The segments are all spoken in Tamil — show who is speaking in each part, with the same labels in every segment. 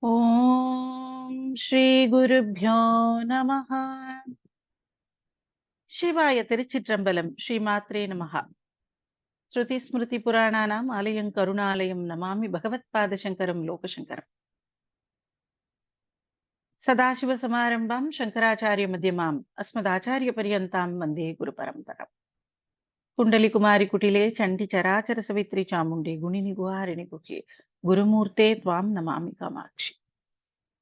Speaker 1: ஓம் ஸ்ரீ குருப்யோ நமஹ. சிவாய திருச்சிற்றம்பலம். ஸ்ரீ மாத்ரே நமஹ. ஸ்ருதி ஸ்மிருதி புராணானாம் ஆலயம் கருணாலயம் நமாமி பகவத் பாதசங்கரம் லோகசங்கரம். சதாசிவ சமாரம்பாம் சங்கராச்சாரிய மத்தியமாம் அஸ்மதாச்சாரிய பரியந்தாம் வந்தே குரு பரம்பரம். குண்டலி குமாரி குட்டிலே சண்டி சராச்சர சவித்ரி சாமுண்டி குணினி குஹாரிணி குகே குருமூர்த்தே த்வாம் நமாமி காமாட்சி.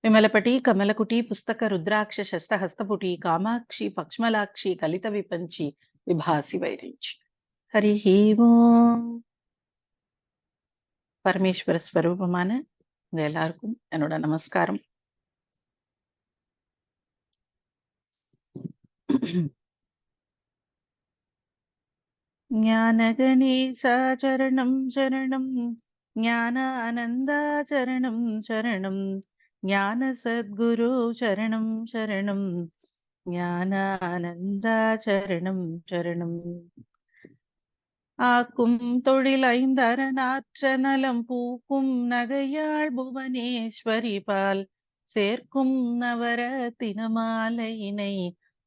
Speaker 1: విమలపటి కమలకుటి పుస్తక రుద్రాక్ష శస్త హస్తపుటి కామాక్షి పక్ష్మలాక్షి కలిత విపంచి విభాసి వైరించి. ஹரி ஓம். பரமேஸ்வர ஸ்வரூபமான உங்க எல்லாருக்கும் என்னோட நமஸ்காரம். ஞான கணேசா சரணம் சரணம், ஞான ஆனந்தா சரணம் சரணம், ஞான சத்குரு சரணம் சரணம், ஞான ஆனந்தா சரணம் சரணம். ஆக்கும் தொழில் ஐந்தரநாற்ற நலம் பூக்கும் நகையாள் புவனேஸ்வரி பால் சேர்க்கும் நவரத்தினமாலையினை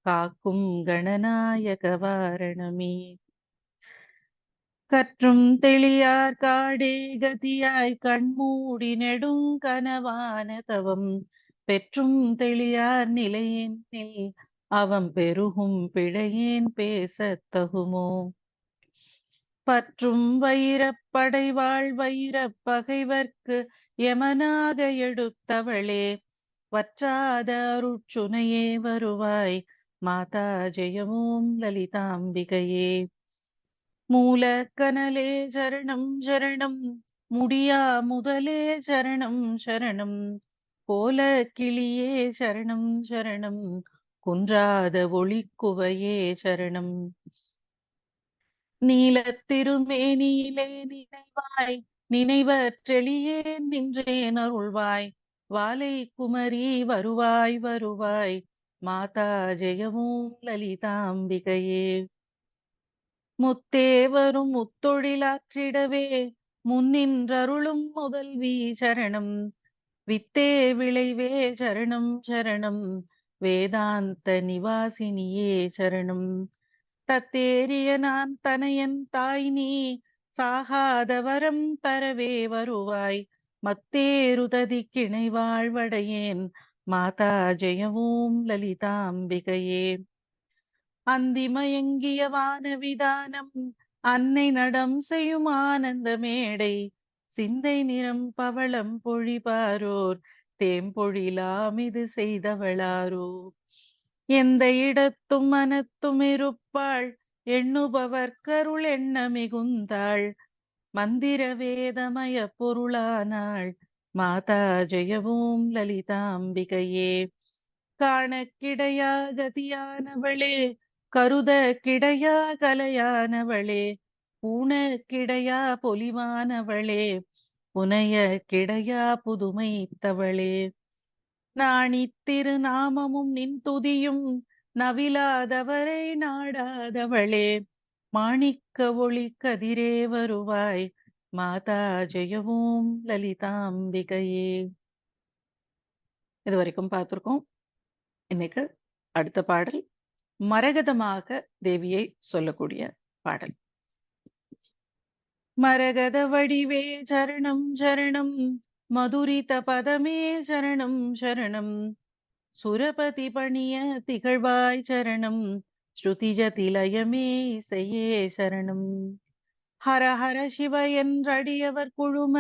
Speaker 1: காக்கும் கணநாயக வாரணமே. கற்றும் தெளியார் காடே கதியாய் கண்மூடி நெடுங் கனவான தவம் பெற்றும் தெளியார் நிலையென்னில் அவம் பெருகும் பிழையேன் பேசத் தகுமோ. பற்றும் வைரப்படைவாள் வைரப் பகைவர்க்கு யமனாக எடுத்தவளே வற்றாத அருட்சுனையே வருவாய் மாதா ஜெயமோம் லலிதாம்பிகையே. மூலக்கனலே சரணம் சரணம், முடியா முதலே சரணம் சரணம், கோல கிளியே சரணம் சரணம், குன்றாத ஒளிக்குவையே சரணம். நீலத்திருமேனியிலே நினைவாய் நினைவற்றெளியே நின்றேன் அருள்வாய் வாலை குமரி வருவாய் வருவாய் மாதா ஜெயமோம் லலிதாம்பிகையே. முத்தே வரும் முத்தொழிலாற்றிடவே முன்னின்றருளும் முதல்வி சரணம், வித்தே விளைவே சரணம் சரணம், வேதாந்த நிவாசினியே சரணம். தத்தேறிய நான் தனையன் தாய் நீ சாகாதவரம் தரவே வருவாய் மத்தேருததி கிணை வாழ்வடையேன் மாதா ஜெயமோம் லலிதாம்பிகையே. அந்திமயங்கிய வானவிதானம் அன்னை நடம் செய்யும் ஆனந்த மேடை சிந்தை நிறம் பவளம் பொழிபாரோர் தேம்பொழிலாம் இது செய்தவளாரோ. எந்த இடத்தும் மனத்தும் இருப்பாள் எண்ணுபவர் கருள் எண்ண மிகுந்தாள் மந்திர வேதமய பொருளானாள் மாதா ஜெயவோம் லலிதாம்பிகையே. காண கிடையா கதியானவளே கருத கிடையா கலையானவளே பூண கிடையா பொலிவானவளே புனைய கிடையா புதுமைத்தவளே. நாணித்திருநாமமும் நின் துதியும் நவிலாதவரை நாடாதவளே மாணிக்க ஒளி கதிரே வருவாய் மாதா ஜெயவோம் லலிதாம்பிகையே. இது வரைக்கும் பார்த்திருக்கோம். இன்னைக்கு அடுத்த பாடல் மரகதமாக தேவியை சொல்லக்கூடிய பாடல். மரகத வடிவே சரணம் சரணம், மதுரித பதமே சரணம் சரணம், சுரபதி பணிய திகழ்வாய் சரணம், ஸ்ருதிஜதிலயமே இசையே சரணம். ஹர ஹர சிவ என்றடியவர் குழும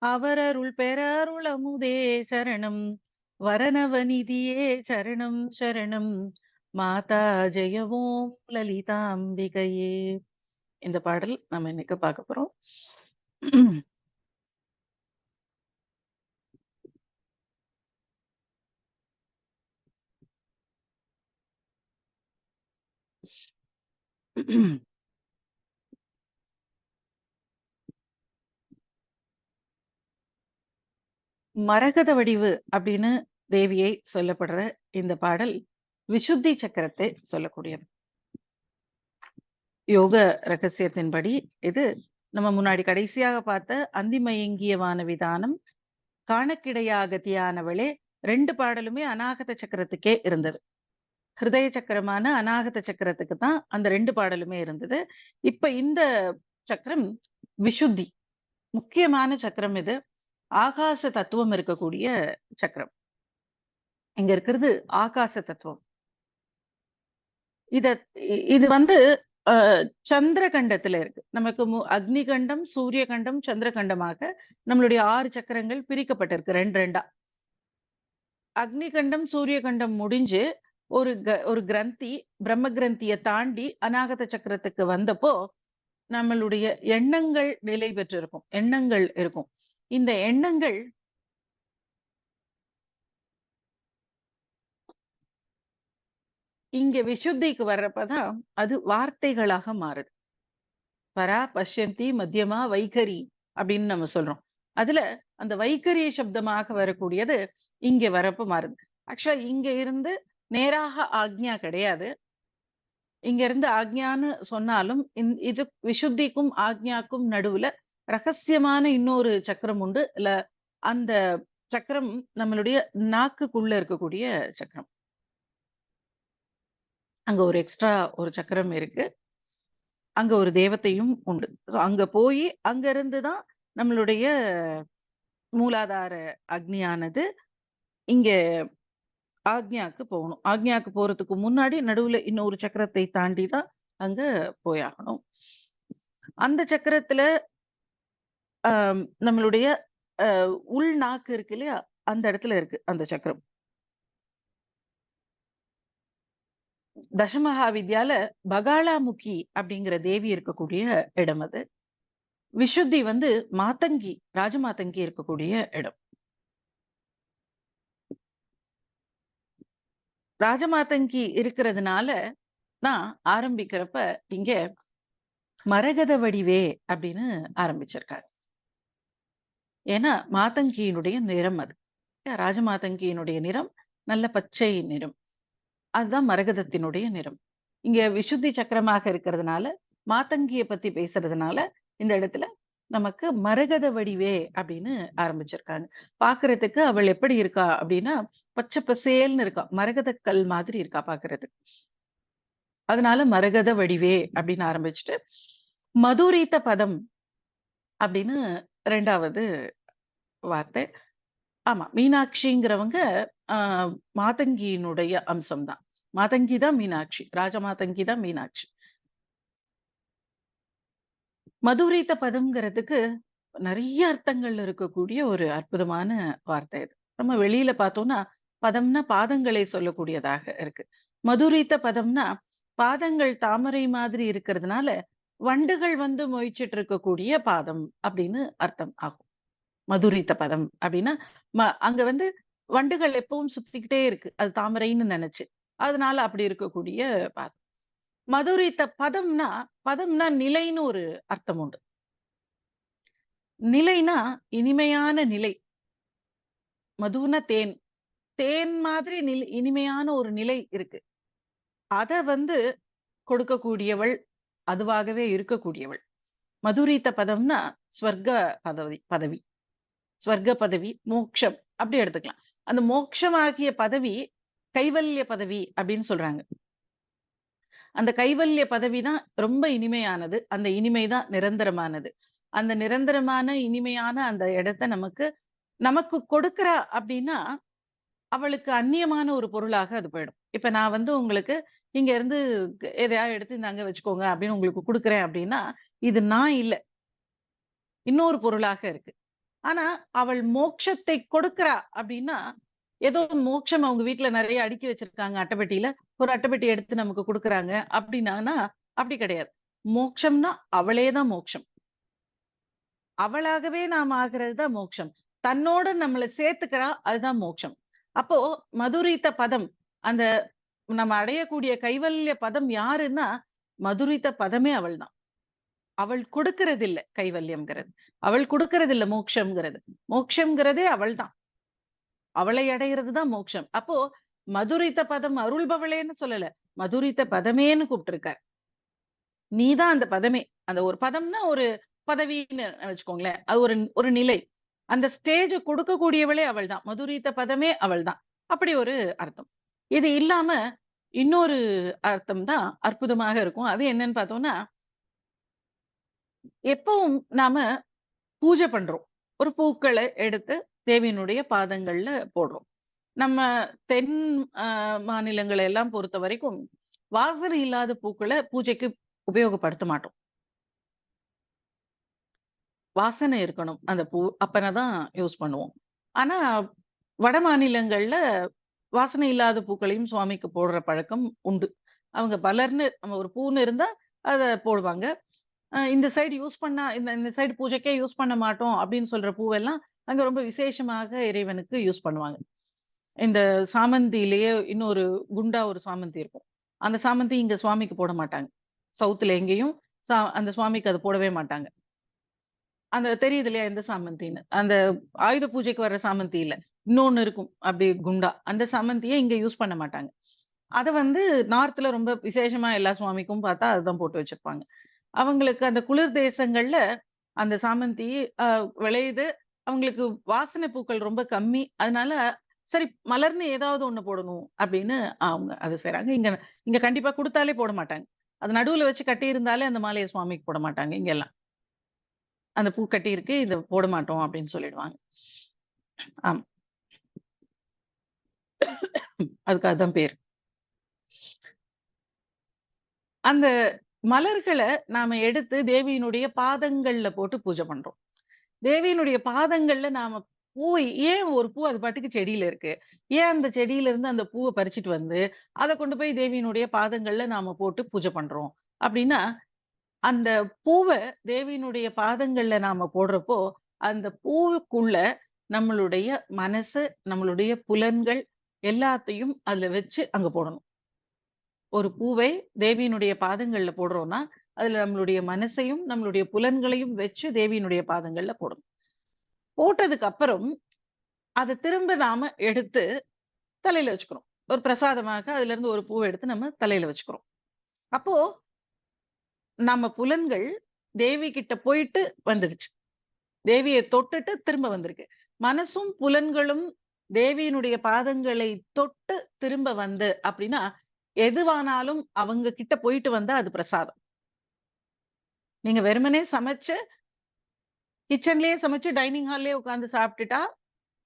Speaker 1: அவரருள் பெற அருளமுதே சரணம், வரணவநிதியே சரணம் சரணம், மாதா ஜெயவோம் லலிதாம்பிகையே. இந்த பாடல் நம்ம இன்னைக்கு பார்க்க போறோம். மரகத வடிவு அப்படின்னு தேவியை சொல்லப்படுற இந்த பாடல் விசுத்தி சக்கரத்தை சொல்லக்கூடியது. யோக ரகசியத்தின்படி இது நம்ம முன்னாடி கடைசியாக பார்த்த அந்திமயங்கிய வான விதானம் காணக்கிடையா கதியானவளே 2 பாடலுமே அநாகத சக்கரத்துக்கே இருந்தது. ஹிருதய சக்கரமான அநாகத சக்கரத்துக்கு தான் அந்த 2 பாடலுமே இருந்தது. இப்ப இந்த சக்கரம் விசுத்தி. முக்கியமான சக்கரம் இது. ஆகாச தத்துவம் இருக்கக்கூடிய சக்கரம். இங்க இருக்கிறது ஆகாச தத்துவம். இத இது வந்து அ சந்திர கண்டத்துல இருக்கு. நமக்கு அக்னி கண்டம், சூரிய கண்டம், சந்திர கண்டமாக நம்மளுடைய 6 சக்கரங்கள் பிரிக்கப்பட்டிருக்கு 2 அக்னி கண்டம், சூரிய கண்டம் முடிஞ்சு ஒரு கிரந்தி, பிரம்ம கிரந்திய தாண்டி அநாகத சக்கரத்துக்கு வந்தப்போ, நம்மளுடைய எண்ணங்கள் நிலை பெற்றிருக்கும். எண்ணங்கள் இருக்கும். இந்த எண்ணங்கள் இங்க விசுத்திக்கு வர்றப்பதான் அது வார்த்தைகளாக மாறுது. பரா, பஷ்யந்தி, மத்தியமா, வைகரி அப்படின்னு நம்ம சொல்றோம். அதுல அந்த வைகரிய சப்தமாக வரக்கூடியது இங்க வரப்ப மாறுது. ஆக்சுவலா இங்க இருந்து நேராக ஆக்ஞா கிடையாது. இங்க இருந்து ஆக்ஞான்னு சொன்னாலும் இது விசுத்திக்கும் ஆக்ஞாக்கும் நடுவுல ரகசியமான இன்னொரு சக்கரம் உண்டு. இல்ல அந்த சக்கரம் நம்மளுடைய நாக்குக்குள்ள இருக்கக்கூடிய சக்கரம். அங்க ஒரு எக்ஸ்ட்ரா ஒரு சக்கரம் இருக்கு. அங்க ஒரு தேவதையும் உண்டு. அங்க போயி அங்க இருந்து தான் நம்மளுடைய மூலாதார அக்னியானது இங்க ஆக்ஞாக்கு போகணும். ஆக்ஞாக்கு போறதுக்கு முன்னாடி நடுவுல இன்னொரு சக்கரத்தை தாண்டி தான் அங்க போயாகணும். அந்த சக்கரத்துல நம்மளுடைய உள் நாக்கு இருக்கு இல்லையா? அந்த இடத்துல இருக்கு அந்த சக்கரம். தசமகா வித்யால பகாளாமுகி அப்படிங்கிற தேவி இருக்கக்கூடிய இடம் அது. விசுத்தி வந்து மாதங்கி, ராஜமாதங்கி இருக்கக்கூடிய இடம். ராஜமாதங்கி இருக்கிறதுனால தான் ஆரம்பிக்கிறப்ப இங்க மரகத வடிவே அப்படின்னு ஆரம்பிச்சிருக்காரு. ஏன்னா மாதங்கியினுடைய நிறம் அது. ராஜமாதங்கியினுடைய நிறம் நல்ல பச்சை நிறம். அதுதான் மரகதத்தினுடைய நிறம். இங்க விசுத்தி சக்கரமாக இருக்கிறதுனால, மாதங்கிய பத்தி பேசுறதுனால, இந்த இடத்துல நமக்கு மரகத வடிவே அப்படின்னு ஆரம்பிச்சிருக்காங்க. பாக்குறதுக்கு அவள் எப்படி இருக்கா அப்படின்னா, பச்சை பசேல்னு இருக்கா. மரகத கல் மாதிரி இருக்கா பாக்குறதுக்கு. அதனால மரகத வடிவே அப்படின்னு ஆரம்பிச்சுட்டு, மதுரித்த பதம் அப்படின்னு 2வது வார்த்தை. ஆமா. மீனாட்சிங்கிறவங்க அ மாதங்கியினுடைய அம்சம் தான். மாதங்கி தான் மீனாட்சி. ராஜமாதங்கி தான் மீனாட்சி. மதுரைத்த பதம்ங்கிறதுக்கு நெறைய அர்த்தங்கள் இருக்கக்கூடிய ஒரு அற்புதமான வார்த்தை இது. நம்ம வெளியில பார்த்தோம்னா, பதம்னா பாதங்களை சொல்லக்கூடியதாக இருக்கு. மதுரித்த பதம்னா, பாதங்கள் தாமரை மாதிரி இருக்கிறதுனால, வண்டுகள் வந்து மொய்ச்சிட்டு இருக்கக்கூடிய பாதம் அப்படின்னு அர்த்தம் ஆகும். மதுரித்த பதம் அப்படின்னா, அங்க வந்து வண்டுகள் எப்பவும் சுத்திக்கிட்டே இருக்கு. அது தாமரைன்னு நெனச்சு. அதனால அப்படி இருக்கக்கூடிய பாதம். மதுரித்த பதம்னா, பதம்னா நிலைன்னு ஒரு அர்த்தம் உண்டு. நிலைனா இனிமையான நிலை. மதுன்னா தேன். தேன் மாதிரி இனிமையான ஒரு நிலை இருக்கு. அத வந்து கொடுக்கக்கூடியவள், அதுவாகவே இருக்கக்கூடியவள். மதுரித்த பதம்னா ஸ்வர்க்க பதவி பதவி. ஸ்வர்க்க பதவி, மோக்ஷம் அப்படி எடுத்துக்கலாம். அந்த மோக்ஷமாகிய பதவி கைவல்ய பதவி அப்படின்னு சொல்றாங்க. அந்த கைவல்ய பதவி தான் ரொம்ப இனிமையானது. அந்த இனிமை தான் நிரந்தரமானது. அந்த நிரந்தரமான, இனிமையான அந்த இடத்த நமக்கு நமக்கு கொடுக்கிறா அப்படின்னா, அவளுக்கு அந்நியமான ஒரு பொருளாக அது போயிடும். இப்ப நான் வந்து உங்களுக்கு இங்க இருந்து எதையாவது எடுத்து இந்தாங்க வச்சுக்கோங்க அப்படின்னு உங்களுக்கு குடுக்குறேன் அப்படின்னா, இது நான் இல்ல. இன்னொரு பொருளாக இருக்கு. ஆனா, அவள் மோட்சத்தை கொடுக்கிறா அப்படின்னா, ஏதோ மோட்சம் அவங்க வீட்ல நெறைய அடுக்கி வச்சிருக்காங்க அட்டைப்பெட்டியில. ஒரு அட்டைப்பெட்டி எடுத்து நமக்கு குடுக்குறாங்க அப்படின்னானா, அப்படி கிடையாது. மோட்சம்னா அவளே தான் மோட்சம். அவளாகவே நாம் ஆகிறது தான் மோட்சம். தன்னோட நம்மள சேர்த்துக்கிறா, அதுதான் மோட்சம். அப்போ மதுரித்த பதம், அந்த நம்ம அடையக்கூடிய கைவல்ய பதம் யாருன்னா, மதுரித்த பதமே அவள் தான். அவள் கொடுக்கிறதில்ல கைவல்யம்ங்கிறது. அவள் கொடுக்கிறதில்ல மோட்சம்ங்கிறது. மோட்சம்ங்கிறதே அவள் தான். அவளை அடையிறது தான் மோட்சம். அப்போ மதுரித்த பதம் அருள்பவளேன்னு சொல்லல. மதுரித்த பதமேன்னு கூப்பிட்டுருக்கார். நீ தான் அந்த பதமே. அந்த ஒரு பதம்னா ஒரு பதவின்னு வச்சுக்கோங்களேன். அது ஒரு ஒரு நிலை. அந்த ஸ்டேஜ கொடுக்கக்கூடியவளே அவள்தான். மதுரீத பதமே அவள்தான். அப்படி ஒரு அர்த்தம். இது இல்லாம இன்னொரு அர்த்தம் தான் அற்புதமாக இருக்கும். அது என்னன்னு பார்த்தோம்னா, எப்பவும் நாம பூஜை பண்றோம். ஒரு பூக்கள எடுத்து தேவியினுடைய பாதங்கள்ல போடுறோம். நம்ம தென் அ மாநிலங்கள எல்லாம் பொறுத்தவரைக்கும், வாசனை இல்லாத பூக்கள பூஜைக்கு உபயோகப்படுத்த மாட்டோம். வாசனை இருக்கணும் அந்த பூ. அப்பனா தான் யூஸ் பண்ணுவோம். ஆனா, வட மாநிலங்கள்ல வாசனை இல்லாத பூக்களையும் சுவாமிக்கு போடுற பழக்கம் உண்டு. அவங்க மலர்ன்னு நம்ம ஒரு பூன்னு இருந்தா அத போடுவாங்க. இந்த சைடு யூஸ் பண்ணா இந்த இந்த சைடு பூஜைக்கே யூஸ் பண்ண மாட்டோம் அப்படின்னு சொல்ற பூவெல்லாம் அங்க ரொம்ப விசேஷமாக இறைவனுக்கு யூஸ் பண்ணுவாங்க. இந்த சாமந்தியிலேயே இன்னொரு குண்டா ஒரு சாமந்தி இருக்கும். அந்த சாமந்தி இங்க சுவாமிக்கு போட மாட்டாங்க. சவுத்ல எங்கேயும் அந்த சுவாமிக்கு அத போடவே மாட்டாங்க. அந்த தெரியுது இல்லையா எந்த சாமந்தின்னு. அந்த ஆயுத பூஜைக்கு வர்ற சாமந்தி இல்ல. இன்னொன்னு இருக்கும். அப்படி குண்டா. அந்த சாமந்திய இங்க யூஸ் பண்ண மாட்டாங்க. அத வந்து நார்த்ல ரொம்ப விசேஷமா எல்லா சுவாமிக்கும் பார்த்தா அதுதான் போட்டு வச்சிருப்பாங்க. அவங்களுக்கு அந்த குளிர் தேசங்கள்ல அந்த சாமந்தி அ விளையுது. அவங்களுக்கு வாசனை பூக்கள் ரொம்ப கம்மி. அதனால சரி மலர்ன்னு ஏதாவது ஒண்ணு போடணும் அப்படின்னு அவங்க அத செய்றாங்க. இங்க இங்க கண்டிப்பா குடுத்தாலே போட மாட்டாங்க. அது நடுவுல வச்சு கட்டியிருந்தாலே அந்த மாலைய சுவாமிக்கு போட மாட்டாங்க இங்கெல்லாம். அந்த பூ கட்டியிருக்கு. இத போட மாட்டோம் அப்படின்னு சொல்லிடுவாங்க. ஆமா. அதுக்கு அதான் பேரு. அந்த மலர்கள நாம எடுத்து தேவியினுடைய பாதங்கள்ல போட்டு பூஜை பண்றோம். தேவியினுடைய பாதங்கள்ல நாம ஏன் ஒரு பூ அது பாட்டுக்கு செடியில இருக்கு. ஏன் அந்த செடியில இருந்து அந்த பூவ பறிச்சுட்டு வந்து, அத கொண்டு போய் தேவியினுடைய பாதங்கள்ல நாம போட்டு பூஜை பண்றோம். அப்டின்னா, அந்த பூவ தேவியினுடைய பாதங்கள்ல நாம போடுறப்போ, அந்த பூவுக்குள்ள நம்மளுடைய மனசு, நம்மளுடைய புலன்கள் எல்லாத்தையும் அதுல வச்சு அங்க போடணும். ஒரு பூவை தேவியினுடைய பாதங்கள்ல போடுறோம்னா, அதுல நம்மளுடைய மனசையும், நம்மளுடைய புலன்களையும் வச்சு தேவியினுடைய பாதங்கள்ல போடணும். போட்டதுக்கு அப்புறம், அத திரும்ப நாம எடுத்து தலையில வச்சுக்கிறோம். ஒரு பிரசாதமாக அதிலிருந்து ஒரு பூவ எடுத்து நம்ம தலையில வச்சுக்கிறோம். அப்போ நம்ம புலன்கள் தேவி கிட்ட போயிட்டு வந்துடுச்சு. தேவிய தொட்டுட்டு திரும்ப வந்திருக்கு. மனசும், புலன்களும் தேவியினுடைய பாதங்களை தொட்டு திரும்ப வந்து அப்டின்னா, எதுவானாலும் அவங்க கிட்ட போயிட்டு வந்தா அது பிரசாதம். நீங்க வெறுமனே சமைச்சு, கிச்சன்லயே சமைச்சு டைனிங் ஹால்லயே உட்கார்ந்து சாப்பிட்டுட்டா,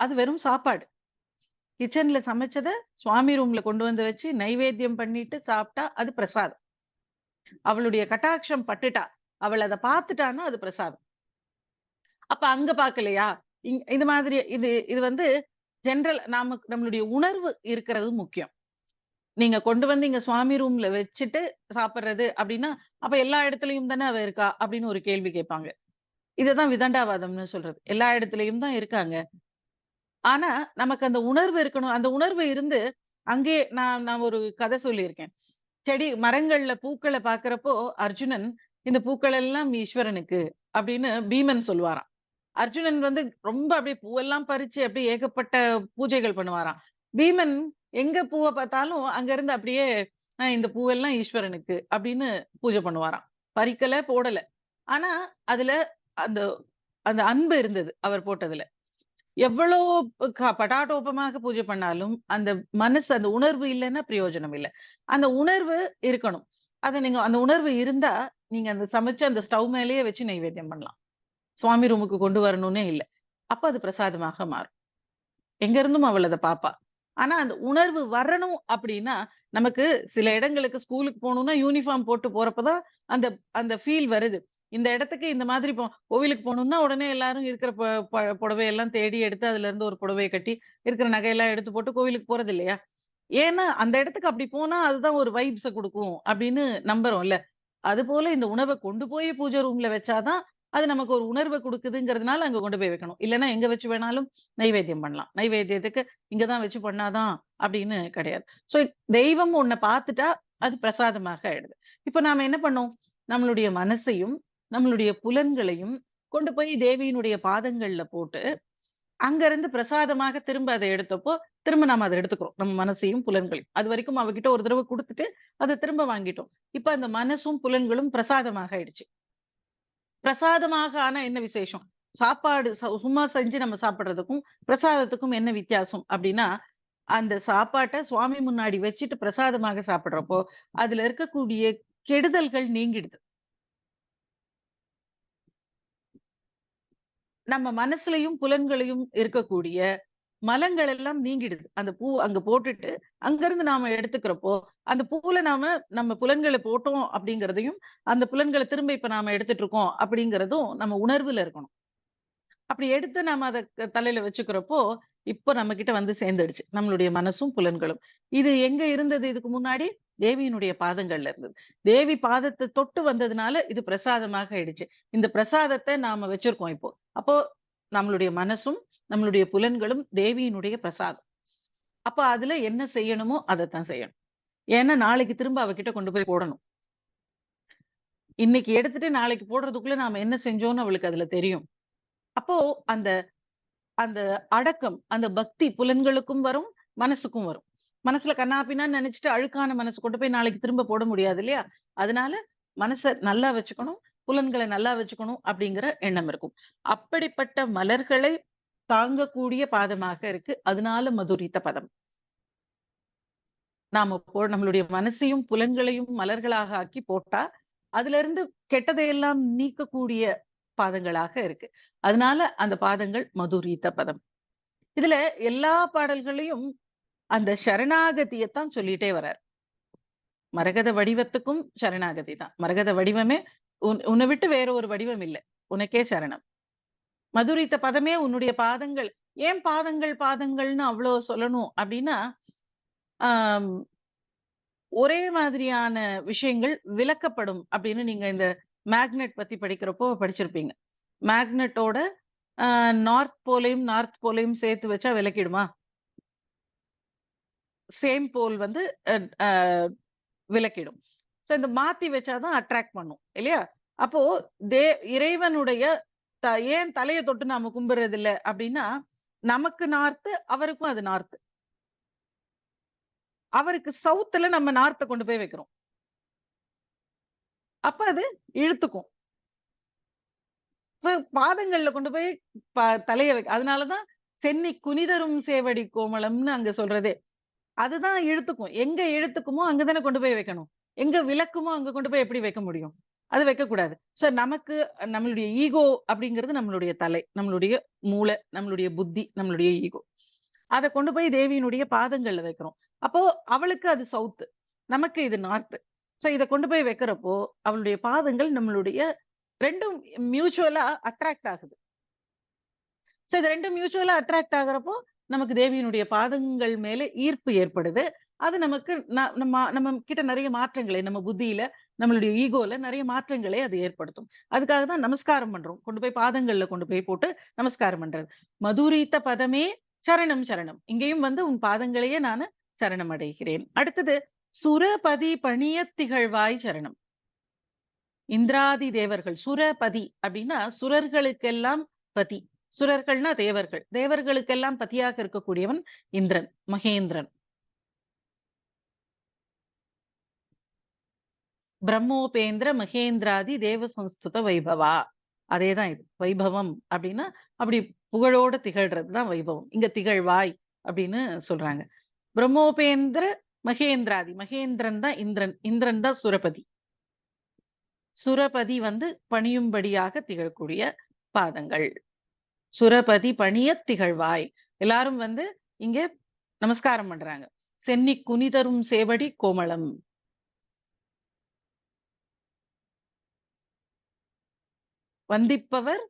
Speaker 1: அது வெறும் சாப்பாடு. கிச்சன்ல சமைச்சத சுவாமி ரூம்ல கொண்டு வந்து வச்சு நைவேத்தியம் பண்ணிட்டு சாப்பிட்டா அது பிரசாதம். அவளுடைய கட்டாட்சம் பட்டுட்டா, அவள் அத பார்த்துட்டான்னா அது பிரசாதம். அப்ப அங்க பார்க்கலையா? இது மாதிரி இது இது வந்து ஜெனரல் நம்மளுடைய உணர்வு இருக்கிறது முக்கியம். நீங்க கொண்டு வந்து இங்க சுவாமி ரூம்ல வச்சுட்டு சாப்பிடுறது அப்டின்னா, அப்ப எல்லா இடத்துலயும் தானே அவ இருக்கா? அப்டின்னு ஒரு கேள்வி கேட்பாங்க. இதுதான் விதண்டாவாதம்னு சொல்றது. எல்லா இடத்துலயும் தான் இருக்காங்க. ஆனா, நமக்கு அந்த உணர்வு இருக்கணும். அந்த உணர்வு இருந்து அங்கேயே நான் நான் ஒரு கதை சொல்லியிருக்கேன். மரங்கள்ல பூக்கள பார்க்கிறப்போ, அர்ஜுனன் இந்த பூக்கள் எல்லாம் ஈஸ்வரனுக்கு அப்படின்னு பீமன் சொல்லுவாராம். அர்ஜுனன் வந்து ரொம்ப அப்படியே பூவெல்லாம் பறிச்சு அப்படியே ஏகப்பட்ட பூஜைகள் பண்ணுவாராம். பீமன் எங்க பூவ பார்த்தாலும் அங்க இருந்து அப்படியே இந்த பூவெல்லாம் ஈஸ்வரனுக்கு அப்படின்னு பூஜை பண்ணுவாராம். பறிக்கல, போடல. ஆனா, அதுல அந்த அந்த அன்பு இருந்தது அவர் போட்டதுல. எவ்வளோ படாடோபமாக பூஜை பண்ணாலும், அந்த மனசு அந்த உணர்வு இல்லன்னா பிரயோஜனம் இல்ல. அந்த உணர்வு இருக்கணும். நீங்க அந்த உணர்வு இருந்தா, நீங்க அந்த சமைச்ச அந்த ஸ்டவ் மேலேயே வச்சு நைவேத்தியம் பண்ணலாம். சுவாமி ரூமுக்கு கொண்டு வரணும்னே இல்ல. அப்ப அது பிரசாதமாக மாறும். எங்க இருந்தும் அவள் அத பாப்பா. ஆனா, அந்த உணர்வு வரணும் அப்டின்னா, நமக்கு சில இடங்களுக்கு ஸ்கூலுக்கு போணும்னா யூனிஃபார்ம் போட்டு போறப்ப தான் அந்த அந்த ஃபீல் வருது. இந்த இடத்துக்கு இந்த மாதிரி கோவிலுக்கு போணும்னா, உடனே எல்லாரும் இருக்கிற பொ பொ புடவையெல்லாம் தேடி எடுத்து அதுலருந்து ஒரு புடவைய கட்டி, இருக்கிற நகையெல்லாம் எடுத்து போட்டு கோவிலுக்கு போறது இல்லையா? ஏன்னா, அந்த இடத்துக்கு அப்டி போனா அதுதான் ஒரு வைப்ஸ குடுக்கும் அப்டின்னு நம்புறோம்ல. அதுபோல இந்த உணவ கொண்டு போய் பூஜை ரூம்ல வச்சா தான், அது நமக்கு ஒரு உணர்வ குடுக்குதுங்கிறதுனால அங்க கொண்டு போய் வைக்கணும். இல்லன்னா எங்க வச்சு வேணாலும் நைவேத்தியம் பண்ணலாம். நைவேத்தியத்துக்கு இங்க தான் வச்சு பண்ணா தான் அப்படின்னு கிடையாது. ஸோ தெய்வம் ஒண்ண பார்த்துட்டா, அது பிரசாதமாக ஆயிடுது. இப்ப நாம என்ன பண்ணோம்? நம்மளுடைய மனசையும், நம்மளுடைய புலன்களையும் கொண்டு போய் தேவியினுடைய பாதங்கள்ல போட்டு, அங்க இருந்து பிரசாதமாக திரும்ப அத எடுத்தப்போ, திரும்ப நாம அத எடுத்துக்கிறோம். நம்ம மனசையும், புலன்களையும். அதுவரைக்கும் அவகிட்ட ஒரு தடவ குடுத்துட்டு, அத திரும்ப வாங்கிட்டோம். இப்ப அந்த மனசும், புலன்களும் பிரசாதமாக ஆயிடுச்சு. பிரசாதமாக ஆனா என்ன விசேஷம்? சாப்பாடு சும்மா செஞ்சு நம்ம சாப்பிடுறதுக்கும், பிரசாதத்துக்கும் என்ன வித்தியாசம் அப்டின்னா, அந்த சாப்பாட்ட சுவாமி முன்னாடி வச்சுட்டு பிரசாதமாக சாப்பிடுறப்போ, அதுல இருக்கக்கூடிய கெடுதல்கள் நீங்கிடுது. நம்ம மனசுலயும், புலன்களையும் இருக்கக்கூடிய மலங்கள் எல்லாம் நீங்கிடுது. அந்த பூ அங்க போட்டுட்டு, அங்கருந்து நாம எடுத்துக்கிறப்போ, அந்த பூவுல நம்ம புலன்கள போட்டோம் அப்படிங்கிறதையும், அந்த புலன்கள திரும்ப இப்ப நாம எடுத்துட்டு இருக்கோம் அப்படிங்கிறதும் நம்ம உணர்வுல இருக்கணும். அப்படி எடுத்து நம்ம அத தலையில வச்சுக்கிறப்போ, இப்ப நம்மகிட்ட வந்து சேர்ந்துடுச்சு. நம்மளுடைய மனசும், புலன்களும். இது எங்க இருந்தது இதுக்கு முன்னாடி? தேவியினுடைய பாதங்கள்ல இருந்தது. தேவி பாதத்த தொட்டு வந்ததுனால இது பிரசாதமாக ஆயிடுச்சு. இந்த பிரசாதத்த நாம வச்சிருக்கோம் இப்போ. அப்போ நம்மளுடைய மனசும், நம்மளுடைய புலன்களும் தேவியினுடைய பிரசாதம். அப்ப அதுல என்ன செய்யணுமோ அதத்தான் செய்யணும். ஏன்னா நாளைக்கு திரும்ப அவ கிட்ட கொண்டு போய் போடணும். இன்னைக்கு எடுத்துட்டு நாளைக்கு போடுறதுக்குள்ள நாம என்ன செஞ்சோம்னு அவளுக்கு அதுல தெரியும். அப்போ அந்த அந்த அடக்கம், அந்த பக்தி புலன்களுக்கும் வரும், மனசுக்கும் வரும். மனசுல கன்னா பின்னான்னு நெனச்சுட்டு அழுக்கான மனசு கொண்டு போய் நாளைக்கு திரும்ப போட முடியாது இல்லையா? அதனால மனச நல்லா வச்சுக்கணும், புலன்கள நல்லா வச்சுக்கணும் அப்படிங்கிற எண்ணம் இருக்கும். அப்படிப்பட்ட மலர்களை தாங்கக்கூடிய பாதமாக இருக்கு. அதனால மதுரித பதம். நாம நம்மளுடைய மனசையும், புலன்களையும் மலர்களாக ஆக்கி போட்டா, அதிலிருந்து கெட்டதையெல்லாம் நீக்கக்கூடிய பாதங்களாக இருக்கு. அதனால அந்த பாதங்கள் மதுரீத பதம். இதுல எல்லா பாடல்களையும் அந்த சரணாகதியத்தான் சொல்லிட்டே வரார். மரகத வடிவத்துக்கும் சரணாகதி தான். மரகத வடிவமே உன்ன விட்டு வேற ஒரு வடிவம் இல்ல. உனக்கே சரணம். மதுரித்த பதமே உன்னுடைய பாதங்கள். ஏன் பாதங்கள், பாதங்கள்னு அவ்ளோ சொல்லணும் அப்டின்னா, ஆம் ஒரே மாதிரியான விஷயங்கள் விலக்கப்படும் அப்படின்னு நீங்க இந்த மேக்னெட் பத்தி படிக்கிறப்போ படிச்சிருப்பீங்க. மேக்னெட்டோட அ நார்த் போலையும் சேர்த்து வச்சா விலக்கிடுமா? சேம் போல் வந்து அ அ விலக்கிடும். ஸோ இந்த மாத்தி வச்சா தான் அட்ராக்ட் பண்ணும். இல்லையா? அப்போ தே இறைவனுடைய த ஏன் தலைய தொட்டு நாம கும்பிடுறதில்ல அப்டின்னா, நமக்கு நார்த்து, அவருக்கும் அது நார்த்து. அவருக்கு சவுத்துல நம்ம நார்த்த கொண்டு போய் வைக்கிறோம். அப்ப அது இழுத்துக்கும். பாதங்கள்ல கொண்டு போய் தலைய அதனால தான் "சென்னி குனிதரும் சேவடி கோமளம்னு" அங்க சொல்றதே. அதுதான் இழுத்துக்கும். எங்க இழுத்துக்குமோ அங்க தானே கொண்டு போய் வைக்கணும். எங்க விலக்குமோ அங்க கொண்டு போய் எப்படி வைக்க முடியும்? அது வைக்கக்கூடாது. நமக்கு நம்மளுடைய ஈகோ அப்படிங்கிறது நம்மளுடைய தலை, நம்மளுடைய மூளை, நம்மளுடைய புத்தி, நம்மளுடைய ஈகோ. அத கொண்டு போய் தேவியினுடைய பாதங்கள்ல வைக்கிறோம். அப்போ அவளுக்கு அது சவுத்து. நமக்கு இது நார்த்து. இத கொண்டு போய் வைக்கிறப்போ, அவளுடைய பாதங்கள் நம்மளுடைய 2ம் மியூச்சுவலா அட்ராக்ட் ஆகுது. இது 2ம் மியூச்சுவலா அட்ராக்ட் ஆகுறப்போ, நமக்கு தேவியினுடைய பாதங்கள் மேல ஈர்ப்பு ஏற்படுது. அது நமக்கு நம்ம கிட்ட நெறைய மாற்றங்களை நம்ம புத்தியில, நம்மளுடைய ஈகோல நெறைய மாற்றங்களை அது ஏற்படுத்தும். அதுக்காக தான் நமஸ்காரம் பண்றோம். கொண்டு போய் பாதங்கள்ல கொண்டு போய் போட்டு நமஸ்காரம் பண்றது. மதுரீத்த பதமே சரணம் சரணம். இங்கேயும் வந்து உன் பாதங்களையே நானு சரணம் அடைகிறேன். அடுத்தது சுரபதி பணியத் திகழ்வாய் சரணம். இந்திராதி தேவர்கள் சுரபதி அப்படின்னா சுரர்களுக்கெல்லாம் பதி. சுரர்கள்னா தேவர்கள். தேவர்களுக்கெல்லாம் பதியாக இருக்கக்கூடியவன் இந்திரன், மகேந்திரன். பிரம்மோபேந்திர மகேந்திராதி தேவ சம்ஸ்துத வைபவா. அதேதான் இது. வைபவம் அப்படின்னா, அப்படி புகழோட திகழ்றது தான் வைபவம். இங்க திகழ்வாய் அப்படின்னு சொல்றாங்க. பிரம்மோபேந்திர மகேந்திராதி. மகேந்திரன் தான் இந்திரன். இந்திரன் தான் சுரபதி. சுரபதி வந்து பணியும்படியாக திகழக்கூடிய பாதங்கள். சுரபதி பணியத் திகழ்வாய். எல்லாரும் வந்து இங்க நமஸ்காரம் பண்றாங்க. சென்னிக் குனிதரும் சேவடி கோமளம். வந்திப்பவர்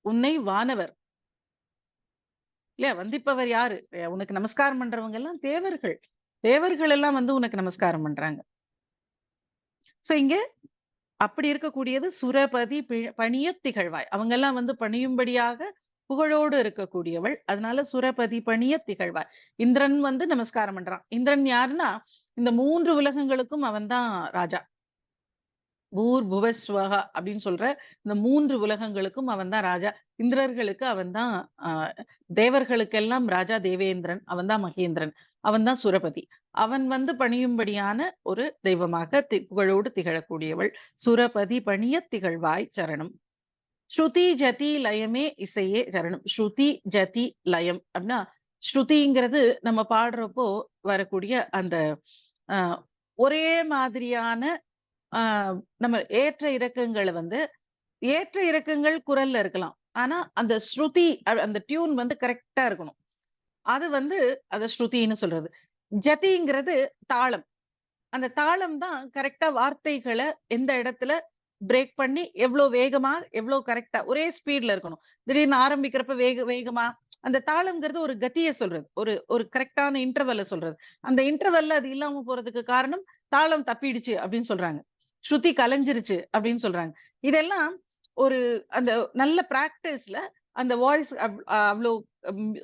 Speaker 1: உன்னை வானவர். இல்லையா? வந்திப்பவர் யாரு? உனக்கு நமஸ்காரம் பண்றவங்க எல்லாம் தேவர்கள். தேவர்கள் எல்லாம் வந்து உனக்கு நமஸ்காரம் பண்றாங்க. இங்க அப்படி இருக்கக்கூடியது சுரபதி பணியத் திகழ்வாய். அவங்கெல்லாம் வந்து பணியும்படியாக புகழோடு இருக்கக்கூடியவள். அதனால சுரபதி பணியத் திகழ்வாய். இந்திரன் வந்து நமஸ்காரம் பண்றான். இந்திரன் யாருன்னா, இந்த 3 உலகங்களுக்கும் அவன் தான் ராஜா. பூர் புவ ஸ்வஹா அப்படின்னு சொல்ற இந்த 3 உலகங்களுக்கும் அவன் தான் ராஜா. இந்திரர்களுக்கு அவன் தான் அ தேவர்களுக்கெல்லாம் ராஜா தேவேந்திரன். அவன் தான் மகேந்திரன். அவன் தான் சுரபதி. அவன் வந்து பணியும்படியான ஒரு தெய்வமாக புகழோடு திகழக்கூடியவள். சுரபதி பணியத் திகழ்வாய் சரணம். ஸ்ருதி ஜதி லயமே இசையே சரணம். ஸ்ருதி ஜதி லயம் அப்படின்னா, ஸ்ருதிங்கிறது நம்ம பாடுறப்போ வரக்கூடிய அந்த அ ஒரே மாதிரியான அ நம்ம ஏற்ற இறக்கங்கள வந்து ஏற்ற இறக்கங்கள் குரல்ல இருக்கலாம். ஆனா, அந்த ஸ்ருதி அந்த டியூன் வந்து கரெக்ட்டா இருக்கணும். அது வந்து அத ஸ்ருதின்னு சொல்றது. ஜதிங்கிறது தாளம். அந்த தாளம் தான் கரெக்ட்டா வார்த்தைகள எந்த இடத்துல பிரேக் பண்ணி, எவ்ளோ வேகமா, எவ்ளோ கரெக்ட்டா ஒரே ஸ்பீட்ல இருக்கணும். திடீர்னு ஆரம்பிக்கிறப்ப வேகமா அந்த தாளம்ங்கிறது ஒரு கதிய சொல்றது. ஒரு ஒரு கரெக்ட்டான இன்டர்வல்ல சொல்றது. அந்த இன்டர்வல்ல அது இல்லாம போறதுக்கு காரணம், தாளம் தப்பிடுச்சு அப்படின்னு சொல்றாங்க. ஸ்ருதி கலைஞ்சிருச்சு அப்படின்னு சொல்றாங்க. இதெல்லாம் ஒரு அந்த நல்ல பிராக்டிஸ்ல அந்த வாய்ஸ் அவ்ளோ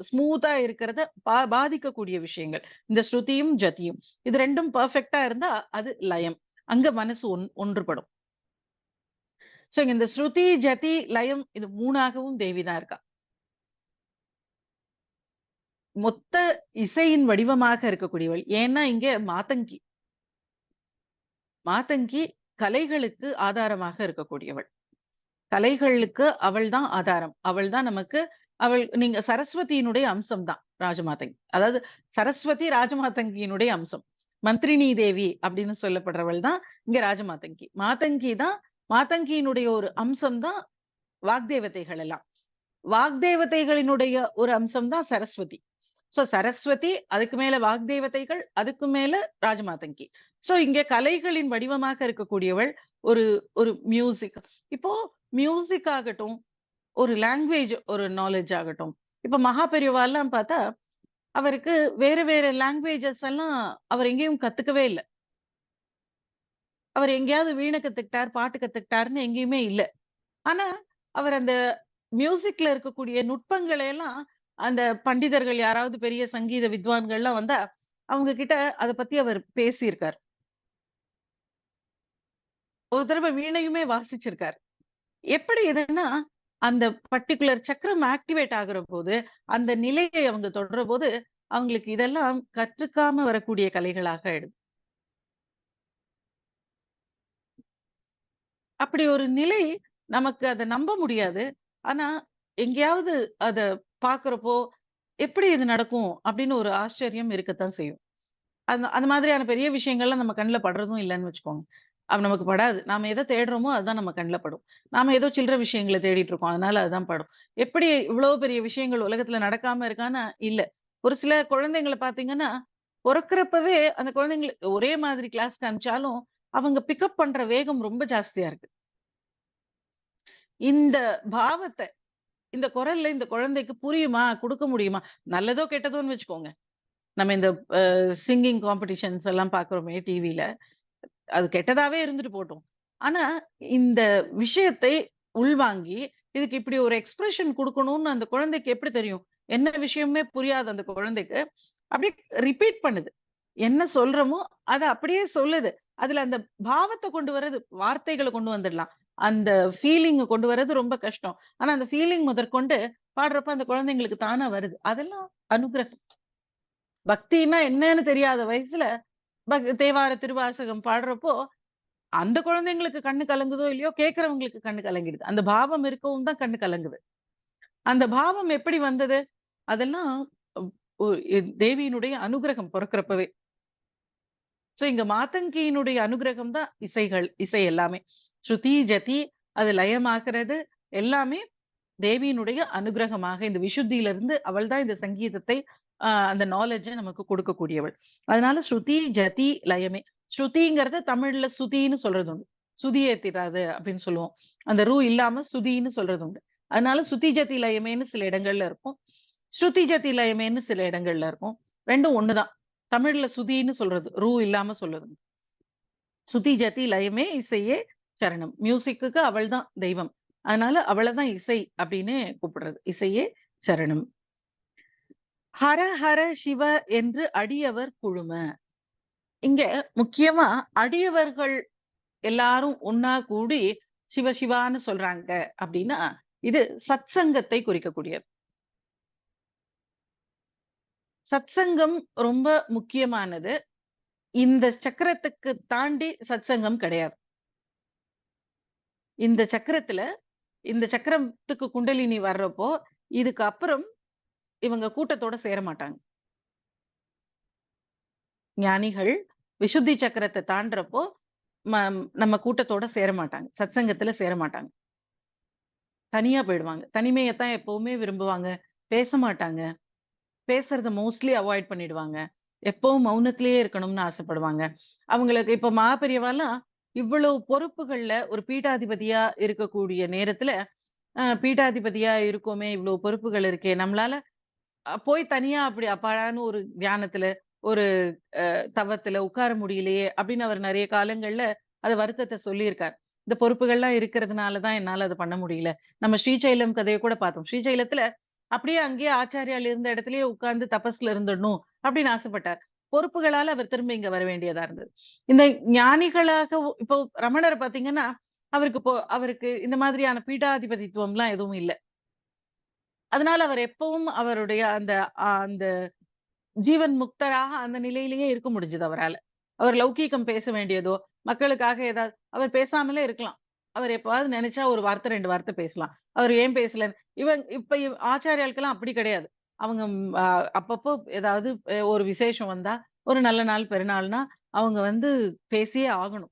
Speaker 1: ஸ்மூத்தா இருக்கிறத பாதிக்கக்கூடிய விஷயங்கள். இந்த ஸ்ருதியும், ஜதியும். இது 2ம் பெர்ஃபெக்ட்டா இருந்தா அது லயம். அங்க மனசு ஒன்றுபடும். சோ இந்த ஸ்ருதி, ஜதி, லயம் இது 3ஆகவும் தேவி தான் இருக்கா. மொத்த இசையின் வடிவமாக இருக்கக்கூடியவள். ஏன்னா இங்க மாதங்கி. மாதங்கி கலைகளுக்கு ஆதாரமாக இருக்கக்கூடியவள். கலைகளுக்கு அவள் தான் ஆதாரம். அவள் தான் நமக்கு நீங்க சரஸ்வதியினுடைய அம்சம் தான் ராஜமாதங்கி. அதாவது சரஸ்வதி ராஜமாதங்கியினுடைய அம்சம். மந்திரினி தேவி அப்படின்னு சொல்லப்படுறவள் தான் இங்க ராஜமாதங்கி. மாதங்கி தான் மாதங்கியினுடைய ஒரு அம்சம் தான் வாக்தேவதைகள் எல்லாம். வாக்தேவதைகளினுடைய ஒரு அம்சம் தான் சரஸ்வதி. சோ சரஸ்வதி, அதுக்கு மேல வாக்தேவதைகள், அதுக்கு மேல ராஜமாதங்கி. சோ இங்க கலைகளின் வடிவமாக இருக்கக்கூடியவள் ஒரு ஒரு மியூசிக். இப்போ மியூசிக் ஆகட்டும், ஒரு லாங்குவேஜ் ஒரு நாலேட்ஜ் ஆகட்டும். இப்ப மகா பெரியவாலாம் பார்த்தா, அவருக்கு வேற வேற லாங்குவேஜஸ் எல்லாம் அவர் எங்கேயும் கத்துக்கவே இல்ல. அவர் எங்கேயாவது வீணை கத்துக்கிட்டார், பாட்டு கத்துக்கிட்டாருன்னு எங்கேயுமே இல்ல. ஆனா, அவர் அந்த மியூசிக்ல இருக்கக்கூடிய நுட்பங்களை எல்லாம் அந்த பண்டிதர்கள் யாராவது பெரிய சங்கீத வித்வான்கள்லாம் வந்தா, அவங்க கிட்ட அத பத்தி அவர் பேசியிருக்கார். ஒரு தடவ வீணையுமே வாசிச்சிருக்கார். எப்படி இதுன்னா, அந்த பர்ட்டிகுலர் சக்கரம் ஆக்டிவேட் ஆகுறபோது, அந்த நிலையை அவங்க தொடரபோது, அவங்களுக்கு இதெல்லாம் கற்றுக்காம வரக்கூடிய கலைகளாக ஆயிடுது. அப்படி ஒரு நிலை நமக்கு அத நம்ப முடியாது. ஆனா, எங்கேயாவது அத பார்க்கிறப்போ, எப்படி இது நடக்கும்? அப்படின்னு ஒரு ஆச்சரியம் இருக்கத்தான் செய்யும். அந்த அந்த மாதிரியான பெரிய விஷயங்கள்லாம் நம்ம கண்ல படுறதும் இல்லன்னு வச்சுக்கோங்க. நமக்கு படாது. நாம எத தேடுறோமோ, அதுதான் நம்ம கண்ல படும். நாம ஏதோ சில்லற விஷயங்கள தேடிட்டு இருக்கோம். அதனால அதுதான் படும். எப்படி இவ்ளோ பெரிய விஷயங்கள் உலகத்துல நடக்காம இருக்கான்னா, இல்ல. ஒரு சில குழந்தைங்கள பார்த்தீங்கன்னா, பொறக்கிறப்பவே அந்த குழந்தைங்கள ஒரே மாதிரி கிளாஸ்க்கு அனுப்பிச்சாலும், அவங்க பிக்கப் பண்ற வேகம் ரொம்ப ஜாஸ்தியா இருக்கு. இந்த பாவத்த இந்த குரல்ல இந்த குழந்தைக்கு புரியுமா? குடுக்க முடியுமா? நல்லதோ, கெட்டதோன்னு வச்சுக்கோங்க. நம்ம இந்த அ சிங்கிங் காம்படிஷன்ஸ் எல்லாம் பார்க்குறோமே டிவில. அது கெட்டதாவே இருந்துட்டு போட்டும். ஆனா, இந்த விஷயத்தை உள்வாங்கி, இதுக்கு இப்படி ஒரு எக்ஸ்பிரஷன் குடுக்கணும்னு அந்த குழந்தைக்கு எப்படி தெரியும்? என்ன விஷயமுமே புரியாத அந்த குழந்தைக்கு, அப்படியே ரிப்பீட் பண்ணுது. என்ன சொல்றோமோ, அத அப்படியே சொல்லுது. அதுல அந்த பாவத்த கொண்டு வர்றது வார்த்தைகள கொண்டு வந்துடலாம். அந்த ஃபீலிங்க கொண்டு வர்றது ரொம்ப கஷ்டம். ஆனா, அந்த ஃபீலிங் முதற்கொண்டு பாடுறப்ப அந்த குழந்தைங்களுக்கு தானா வருது. அதெல்லாம் அனுகிரகம். பக்தின்னா என்னன்னு தெரியாத வயசுல தேவார, திருவாசகம் பாடுறப்போ, அந்த குழந்தைங்களுக்கு கண்ணு கலங்குதோ இல்லையோ, கேட்கிறவங்களுக்கு கண்ணு கலங்கிடுது. அந்த பாவம் இருக்கவும் தான் கண்ணு கலங்குது. அந்த பாவம் எப்படி வந்தது? அதெல்லாம் வ் ஒ தேவியினுடைய அனுக்கிரகம் பொறக்கிறப்பவே. சோ இங்க மாதங்கியினுடைய அனுக்கிரகம் தான் இசை எல்லாமே. ஸ்ருதி, ஜதி அது லயமாக்குறது எல்லாமே தேவியினுடைய அனுக்கிரகமாக இந்த விஷுத்தியிலிருந்து அவள் தான் இந்த சங்கீதத்தை அந்த நாலேட்ஜ நமக்கு கொடுக்கக்கூடியவள். அதனால ஸ்ருதி, ஜதி, லயமே. ஸ்ருதிங்கிறத தமிழ்ல சுதின்னு சொல்றது உண்டு. சுதி ஏத்திடாது அப்படின்னு சொல்லுவோம். அந்த இல்லாம சுதின்னு சொல்றது உண்டு. அதனால சுதி, ஜதி, லயமேன்னு சில இடங்கள்ல இருக்கும். ஸ்ருதி, ஜதி, லயமேன்னு சில இடங்கள்ல இருக்கும். 2ம் ஒண்ணு தான். தமிழ்ல சுதின்னு சொல்றது. இல்லாம சொல்றது. சுதி, ஜதி, லயமே இசையே சரணம். மியூசிக்குக்கு அவள் தான் தெய்வம். அதனால அவள தான் இசை அப்படின்னு கூப்பிடுறது. இசையே சரணம். ஹர ஹர சிவ என்று அடியவர் குழும. இங்க முக்கியமா அடியவர்கள் எல்லாரும் ஒண்ணா கூடி சிவ சிவான்னு சொல்றாங்க அப்படின்னா, இது சத்சங்கத்தை குறிக்கக்கூடியது. சத்சங்கம் ரொம்ப முக்கியமானது. இந்த சக்கரத்துக்கு தாண்டி சத்சங்கம் கிடையாது. இந்த சக்கரத்துல இந்த சக்கரத்துக்கு குண்டலினி வர்றப்போ, இதுக்கு அப்புறம் இவங்க கூட்டத்தோட சேர மாட்டாங்க. ஞானிகள் விசுத்தி சக்கரத்த தாண்டுறப்போ, ம நம்ம கூட்டத்தோட சேர மாட்டாங்க. சத்சங்கத்துல சேர மாட்டாங்க. தனியா போயிடுவாங்க. தனிமையத்தான் எப்பவுமே விரும்புவாங்க. பேச மாட்டாங்க. பேசுறத மோஸ்ட்லி அவாய்ட் பண்ணிடுவாங்க. எப்பவும் மௌனத்திலேயே இருக்கணும்னு ஆசைப்படுவாங்க. அவங்களுக்கு இப்ப மகாபெரியவாலாம் இவ்வளவு பொறுப்புகள்ல ஒரு பீடாதிபதியா இருக்கக்கூடிய நேரத்துல, பீடாதிபதியா இருக்கோமே, இவ்வளவு பொறுப்புகள் இருக்கே, நம்மளால போய் தனியா அப்படி அப்பாடான்னு ஒரு தியானத்துல, ஒரு தவத்துல உட்கார முடியலையே அப்படின்னு அவர் நெறைய காலங்கள்ல அத வருத்தத்த சொல்லியிருக்கார். இந்த பொறுப்புகள்லாம் இருக்கிறதுனால தான் என்னால அத பண்ண முடியல. நம்ம ஸ்ரீசைலம் கதைய கூட பார்த்தோம். ஸ்ரீசைலத்துல அப்படியே அங்கேயே ஆச்சாரியால் இருந்த இடத்திலேயே உட்கார்ந்து தபஸ்ல இருந்துடணும் அப்படின்னு ஆசைப்பட்டார். பொறுப்புகளால அவர் திரும்ப இங்க வர வேண்டியதா இருந்தது. இந்த ஞானிகளாக இப்போ ரமணர பார்த்தீங்கன்னா, அவருக்கு இந்த மாதிரியான பீடாதிபதித்துவம்லாம் எதுவும் இல்ல. அதனால அவர் எப்பவும் அவருடைய அந்த ஜீவன் முக்தராக அந்த நிலையிலேயே இருக்க முடிஞ்சது அவரால. அவர் லௌகீகம் பேச வேண்டியதோ, மக்களுக்காக ஏதாவது அவர் பேசாமலே இருக்கலாம். அவர் எப்பவாவது நெனைச்சா ஒரு வார்த்தை, 2 வார்த்தை பேசலாம். அவர் ஏன் பேசலன்னு இப்ப ஆச்சாரியாளுக்கெல்லாம் அப்படி கிடையாது. அவங்க அப்பப்போ ஏதாவது ஒரு விசேஷம் வந்தா, ஒரு நல்ல நாள், பெருநாள்னா, அவங்க வந்து பேசியே ஆகணும்.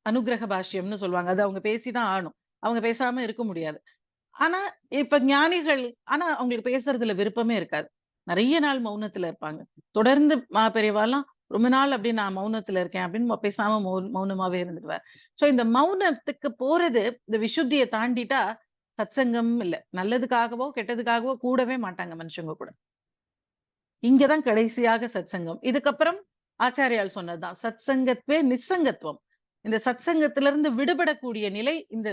Speaker 1: அனுக்கிரக பாஷ்யம்னு சொல்லுவாங்க. அது அவங்க பேசி தான் ஆகணும். அவங்க பேசாம இருக்க முடியாது. ஆனா, இப்ப ஞானிகள் அவங்களுக்கு பேசுறதுல விருப்பமே இருக்காது. நெறைய நாள் மௌனத்துல இருப்பாங்க. தொடர்ந்து பெரியவாலாம் ரொம்ப நாள் அப்படியே நான் மௌனத்துல இருக்கேன் அப்படின்னு பேசாம மௌனமாவே இருந்துருவார். சோ இந்த மௌனத்துக்கு போறது, இந்த விசுத்திய தாண்டிட்டா சத்சங்கம் இல்ல. நல்லதுக்காகவோ, கெட்டதுக்காகவோ கூடவே மாட்டாங்க மனுஷங்க கூட. இங்க தான் கடைசியாக சத்சங்கம். இதுக்கப்புறம் ஆச்சாரியால் சொன்னதுதான். சத்சங்கத்வே நிஸ்ஸங்கத்துவம். இந்த சத்சங்கத்திலிருந்து விடுபடக்கூடிய நிலை இந்த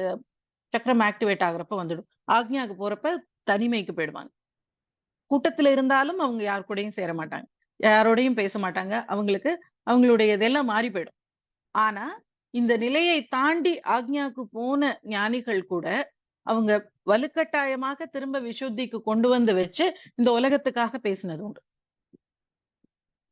Speaker 1: சக்கரம் ஆக்டிவேட் ஆகுறப்ப வந்துடும். ஆக்ஞாக்கு போறப்ப தனிமைக்கு போயிடுவாங்க. கூட்டத்துல இருந்தாலும் அவங்க யார் கூடயும் சேர மாட்டாங்க. யாரோடையும் பேச மாட்டாங்க. அவங்களுக்கு அவங்களுடைய இதெல்லாம் மாறி போயிடும். ஆனா, இந்த நிலையை தாண்டி ஆக்ஞாக்கு போன ஞானிகள் கூட, அவங்க வலுக்கட்டாயமாக திரும்ப விசுத்திக்கு கொண்டு வந்து வச்சு, இந்த உலகத்துக்காக பேசினது உண்டு.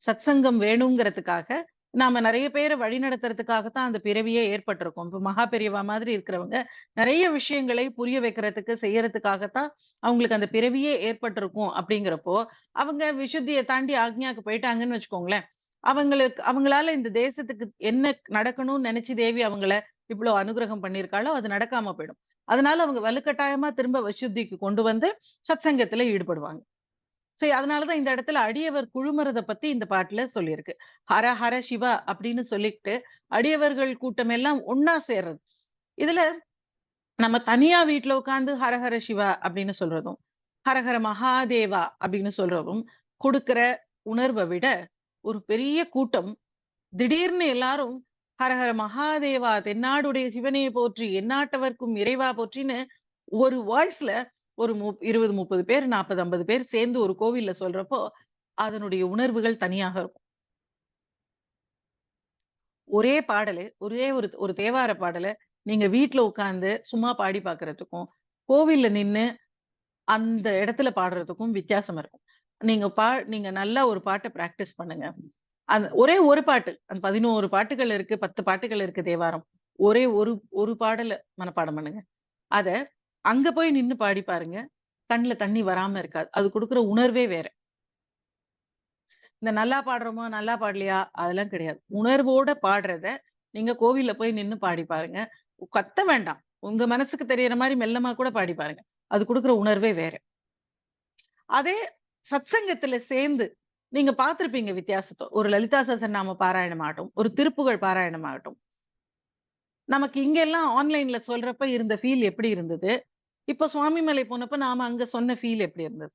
Speaker 1: சத்சங்கம் வேணுங்கிறதுக்காக, நாம நெறைய பேர வழிநடத்துறதுக்காக தான் அந்த பிறவியே ஏற்பட்டிருக்கும். இப்ப மகா பெரியவா மாதிரி இருக்கிறவங்க, நெறைய விஷயங்களை புரிய வைக்கிறதுக்கு, செய்யறதுக்காக தான் அவங்களுக்கு அந்த பிறவியே ஏற்பட்டிருக்கும் அப்படிங்கிறப்போ, அவங்க விசுத்திய தாண்டி ஆக்ஞாக்கு போயிட்டாங்கன்னு வச்சுக்கோங்களேன், அவங்களால இந்த தேசத்துக்கு என்ன நடக்கணும்னு நெனச்சு தேவி அவங்கள இவ்ளோ அனுகிரகம் பண்ணியிருக்காளோ, அது நடக்காம போயிடும். அதனால அவங்க வலுக்கட்டாயமா திரும்ப விசுத்திக்கு கொண்டு வந்து சத்சங்கத்துல ஈடுபடுவாங்க. சோ அதனால தான் இந்த இடத்துல அடியவர் குழுமுறத பத்தி இந்த பாட்டுல சொல்லியிருக்கு. ஹர ஹர சிவா அப்படின்னு சொல்லிட்டு, அடியவர்கள் கூட்டம் எல்லாம் ஒண்ணா சேர்றது. இதுல நம்ம தனியா வீட்ல உட்கார்ந்து ஹர ஹர சிவா அப்படின்னு சொல்றதும், ஹர ஹர மகாதேவா அப்படின்னு சொல்றதும், குடுக்கிற உணர்வ விட, ஒரு பெரிய கூட்டம் திடீர்னு எல்லாரும் ஹர ஹர மகாதேவா, தென்னாடுடைய சிவனே போற்றி, எந்நாட்டவர்க்கும் இறைவா போற்றின்னு ஒரு வாய்ஸ்ல ஒரு 20, 30 பேர், 40, 50 பேர் சேர்ந்து ஒரு கோவில்ல சொல்றப்போ, அதனுடைய உணர்வுகள் தனியாக இருக்கும். ஒரே பாடலு, ஒரே ஒரு ஒரு தேவார பாடல நீங்க வீட்ல உட்கார்ந்து சும்மா பாடி பார்க்கிறதுக்கும், கோவில்ல நின்னு அந்த இடத்துல பாடுறதுக்கும் வித்தியாசம் இருக்கும். நீங்க நல்லா ஒரு பாட்ட பிராக்டிஸ் பண்ணுங்க. அந்த ஒரே ஒரு பாட்டு, அந்த 11 பாட்டுகள் இருக்கு, 10 பாட்டுகள் இருக்கு தேவாரம். ஒரே ஒரு ஒரு பாடல மனப்பாடம் பண்ணுங்க. அத அங்க போய் நின்னு பாடி பாருங்க. கண்ல தண்ணி வராம இருக்காது. அது குடுக்குற உணர்வே வேற. இந்த நல்லா பாடுறோமா, நல்லா பாடலையா அதெல்லாம் கிடையாது. உணர்வோட பாடுறத நீங்க கோவில்ல போய் நின்னு பாடி பாருங்க. கத்த வேண்டாம். உங்க மனசுக்கு தெரியற மாரி மெல்லமா கூட பாடி பாருங்க. அது குடுக்குற உணர்வே வேற. அதே சத்சங்கத்துல சேர்ந்து நீங்க பார்த்திருப்பீங்க வித்தியாசத்த. ஒரு லலிதா சஹஸ்ரநாம பாராயணம் ஆகட்டும், ஒரு திருப்புகழ் பாராயணம் ஆகட்டும். நமக்கு இங்கெல்லாம் ஆன்லைன்ல சொல்றப்ப இருந்த ஃபீல் எப்படி இருந்தது? இப்ப சுவாமிமலை போனப்ப நாம அங்க சொன்ன ஃபீல் எப்படி இருந்தது?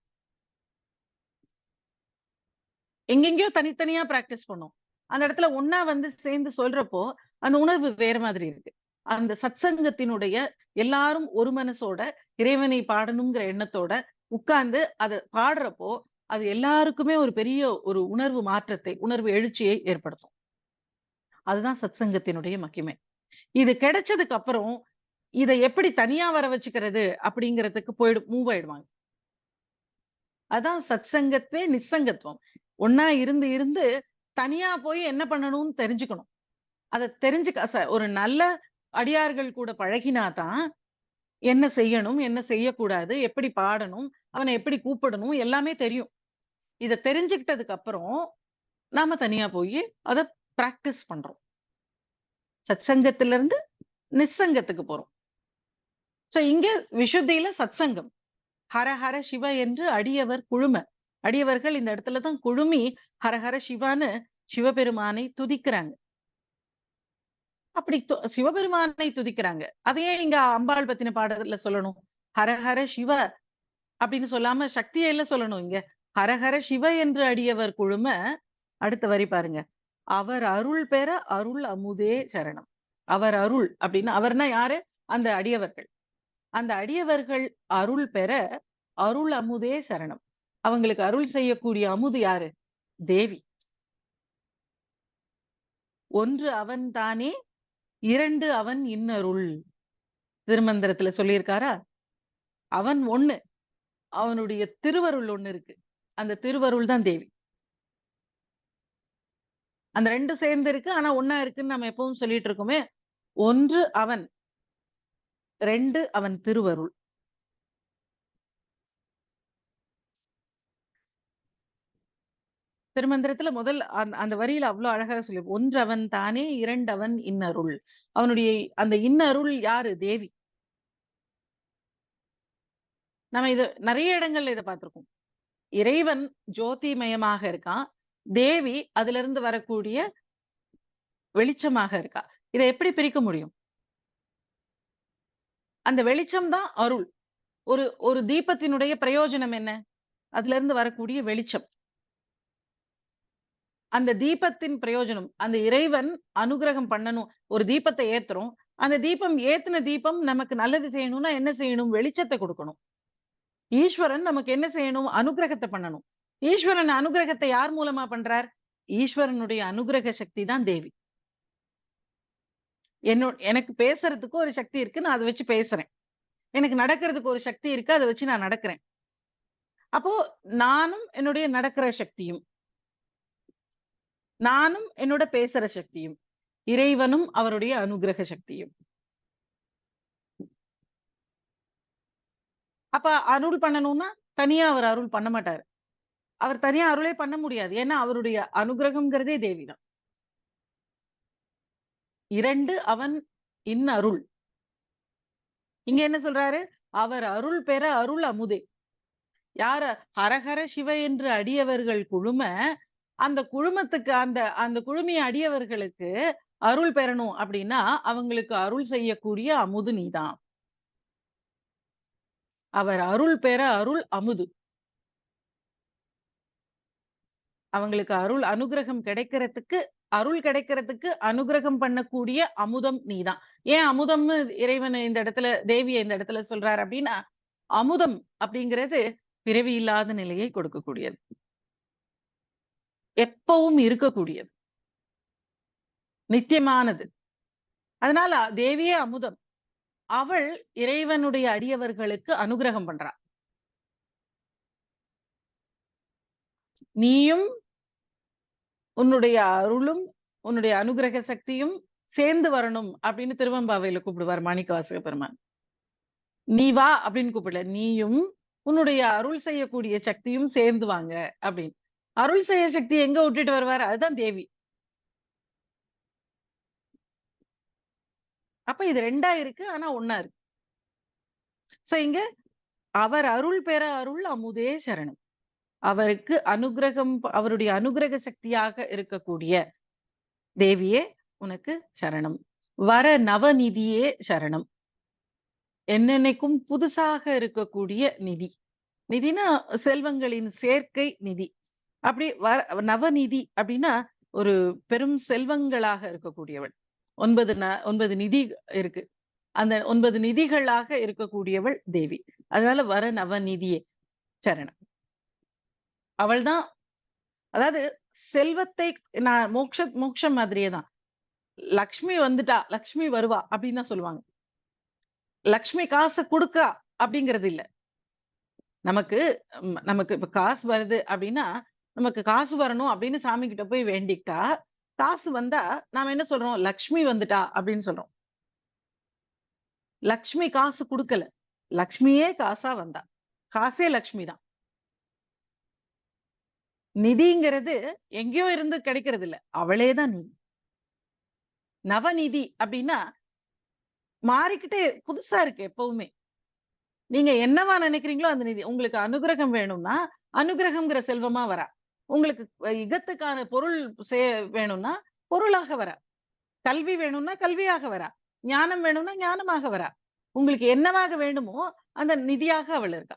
Speaker 1: எங்கெங்கேயோ தனித்தனியா பிராக்டிஸ் பண்ணோம். அந்த இடத்துல ஒண்ணா வந்து சேர்ந்து சொல்றப்போ, அந்த உணர்வு வேற மாதிரி இருக்கு. அந்த சத்சங்கத்தினுடைய எல்லாரும் ஒரு மனசோட இறைவனை பாடணுங்கிற எண்ணத்தோட உட்கார்ந்து அத பாடுறப்போ, அது எல்லாருக்குமே ஒரு பெரிய ஒரு உணர்வு மாற்றத்தை, உணர்வு எழுச்சியை ஏற்படுத்தும். அதுதான் சத்சங்கத்தினுடைய மகிமை. இது கிடைச்சதுக்கு அப்புறம், இத எப்படி தனியா வர வச்சுக்கிறது அப்படிங்கிறதுக்கு மூவ் ஆயிடுவாங்க. அதான் சத்சங்கத்வே நிஸ்ஸங்கத்துவம். ஒண்ணா இருந்து இருந்து தனியா போய் என்ன பண்ணணும்னு தெரிஞ்சுக்கணும். அத தெரிஞ்சுக்க ஒரு நல்ல அடியார்கள் கூட பழகினா தான், என்ன செய்யணும், என்ன செய்யக்கூடாது, எப்படி பாடணும், அவன எப்படி கூப்பிடணும் எல்லாமே தெரியும். இத தெரிஞ்சுக்கிட்டதுக்கு அப்புறம், நாம தனியா போயி அத பிராக்டிஸ் பண்றோம். சத்சங்கத்திலிருந்து நிஸ்ஸங்கத்துக்கு போறோம். இங்க விசுத்தியில சத்சங்கம். ஹர ஹர சிவ என்று அடியவர் குழும. அடியவர்கள் இந்த இடத்துல தான் குழுமி ஹர ஹர சிவான்னு சிவபெருமானை துதிக்கிறாங்க. அப்படி சிவபெருமானை துதிக்கிறாங்க. அத ஏன் இங்க அம்பாள் பத்தின பாடல்ல சொல்லணும்? ஹர ஹர சிவ அப்படின்னு சொல்லாம சக்திய எல்லாம் சொல்லணும் இங்க. ஹர ஹர சிவ என்று அடியவர் குழும. அடுத்த வரி பாருங்க. அவர் அருள் பெற அருள் அமுதே சரணம். அவர் அருள் அப்படின்னு அவர்னா யாரு? அந்த அடியவர்கள். அந்த அடியவர்கள் அருள் பெற அருள் அமுதே சரணம். அவங்களுக்கு அருள் செய்யக்கூடிய அமுது யாரு? தேவி. ஒன்று அவன் தானே, இரண்டு அவன் இன்னருள். திருமந்திரத்துல சொல்லியிருக்காரா? அவன் ஒண்ணு. அவனுடைய திருவருள் ஒண்ணு இருக்கு. அந்த திருவருள் தான் தேவி. அந்த 2 சேர்ந்து இருக்கு. ஆனா ஒண்ணா இருக்குன்னு நம்ம எப்பவும் சொல்லிட்டு இருக்கோமே. ஒன்று அவன், 2 அவன் திருவருள். திருமந்திரத்துல முதல் அந்த வரியில அவ்ளோ அழகா சொல்லி ஒன்று அவன் தானே, இரண்டவன் இன்னருள். அவனுடைய அந்த இன்னருள் யாரு? தேவி. நம்ம இது நெறைய இடங்கள்ல இத பார்த்திருக்கோம். இறைவன் ஜோதிமயமாக இருக்கான். தேவி அதிலிருந்து வரக்கூடிய வெளிச்சமாக இருக்கா. இத எப்படி பிரிக்க முடியும்? அந்த வெளிச்சம் தான் அருள். ஒரு ஒரு தீபத்தினுடைய பிரயோஜனம் என்ன? அதிலிருந்து வரக்கூடிய வெளிச்சம். அந்த தீபத்தின் பிரயோஜனம். அந்த இறைவன் அனுக்கிரகம் பண்ணணும். ஒரு தீபத்த ஏத்துறோம். அந்த தீபம் ஏத்துன தீபம் நமக்கு நல்லது செய்யணும்னா என்ன செய்யணும்? வெளிச்சத்த குடுக்கணும். ஈஸ்வரன் நமக்கு என்ன செய்யணும்? அனுக்கிரகத்த பண்ணணும். ஈஸ்வரன் அனுக்கிரகத்த யார் மூலமா பண்றார்? ஈஸ்வரனுடைய அனுக்கிரக சக்தி தான் தேவி. எனக்கு பேசுறதுக்கு ஒரு சக்தி இருக்கு. நான் அத வச்சு பேசுறேன். எனக்கு நடக்கிறதுக்கு ஒரு சக்தி இருக்கு. அத வச்சு நான் நடக்கிறேன். அப்போ நானும் என்னுடைய நடக்கிற சக்தியும், நானும் என்னோட பேசுற சக்தியும், இறைவனும் அவருடைய அனுக்கிரக சக்தியும். அப்ப அருள் பண்ணணும்னா, தனியா அவர் அருள் பண்ண மாட்டாரு. அவர் தனியா அருளே பண்ண முடியாது. ஏன்னா, அவருடைய அனுக்கிரகம்ங்கிறதே தேவி தான். 2 அவன் இன்னருள். இங்க என்ன சொல்றாரு? அவர் அருள் பெற அருள் அமுதே. யார? ஹரஹர சிவ என்று அடியவர்கள் குழும, அந்த குழுமத்துக்கு அந்த அந்த குழுமிய அடியவர்களுக்கு அருள் பெறணும் அப்படின்னா, அவங்களுக்கு அருள் செய்யக்கூடிய அமுது நீதான். அவர் அருள் பெற அருள் அமுது. அவங்களுக்கு அருள் அனுக்கிரகம் கிடைக்கிறதுக்கு அருள் கிடைக்கிறதுக்கு அனுக்கிரகம் பண்ணக்கூடிய அமுதம் நீதான். ஏன் அமுதம்னு இறைவன் இந்த இடத்துல தேவிய இந்த இடத்துல சொல்றாரு அப்படின்னா, அமுதம் அப்படிங்கிறது பிறவி இல்லாத நிலையை கொடுக்கக்கூடியது. எப்பவும் இருக்கக்கூடியது. நித்தியமானது. அதனால தேவியே அமுதம். அவள் இறைவனுடைய அடியவர்களுக்கு அனுக்கிரகம் பண்றா. நீயும் உன்னுடைய அருளும், உன்னுடைய அனுக்கிரக சக்தியும் சேர்ந்து வரணும் அப்படின்னு திருவெம்பாவையில கூப்பிடுவார் மாணிக்கவாசக பெருமான். நீ வா அப்படின்னு கூப்பிடல. நீயும் உன்னுடைய அருள் செய்யக்கூடிய சக்தியும் சேர்ந்து வாங்க அப்படின்னு. அருள் செய்ய சக்தி எங்க விட்டுட்டு வருவாரு? அதுதான் தேவி. அப்ப இது 2ஆ இருக்கு. ஆனா 1ஆ இருக்கு. இங்க அவர் அருள் பெற அருள் அமுதே சரணம். அவருக்கு அனுக்கிரகம் அவருடைய அனுக்கிரக சக்தியாக இருக்கக்கூடிய தேவியே உனக்கு சரணம். வர நவநிதியே சரணம். என்னென்னைக்கும் புதுசாக இருக்கக்கூடிய நிதி. நிதினா செல்வங்களின் சேர்க்கை நிதி. அப்படி நவநிதி அப்படின்னா ஒரு பெரும் செல்வங்களாக இருக்கக்கூடியவள். 9 நிதி இருக்கு. அந்த 9 நிதிகளாக இருக்கக்கூடியவள் தேவி. அதனால வர நவநிதியே சரணம். அவள்தான் அதாவது செல்வத்தை நான் மோட்சம் மாதிரியே தான். லக்ஷ்மி வந்துட்டா, லக்ஷ்மி வருவா அப்படின்னு தான் சொல்லுவாங்க. லக்ஷ்மி காசு குடுக்கா அப்படிங்கிறது இல்ல. நமக்கு நமக்கு இப்ப காசு வருது அப்படின்னா, நமக்கு காசு வரணும் அப்படின்னு சாமி கிட்ட போய் வேண்டிக்கிட்டா, காசு வந்தா நாம என்ன சொல்றோம்? லக்ஷ்மி வந்துட்டா அப்படின்னு சொல்றோம். லக்ஷ்மி காசு குடுக்கல. லக்ஷ்மியே காசா வந்தா. காசே லக்ஷ்மி தான். நிதிங்கிறது எங்கேயோ இருந்து கிடைக்கிறது இல்ல. அவளே தான் நிதி. நவநிதி அப்படின்னா மாறிக்கிட்டே புதுசா இருக்கு எப்பவுமே. நீங்க என்னவா நினைக்கிறீங்களோ அந்த நிதி. உங்களுக்கு அனுக்கிரகம் வேணும்னா, அனுக்கிரகம்ங்கிற செல்வமா வரா. உங்களுக்கு இகத்துக்கான பொருள் சே வேணும்னா, பொருளாக வரா. கல்வி வேணும்னா கல்வியாக வரா. ஞானம் வேணும்னா ஞானமாக வரா. உங்களுக்கு என்னவாக வேண்டுமோ, அந்த நிதியாக அவள் இருக்கா.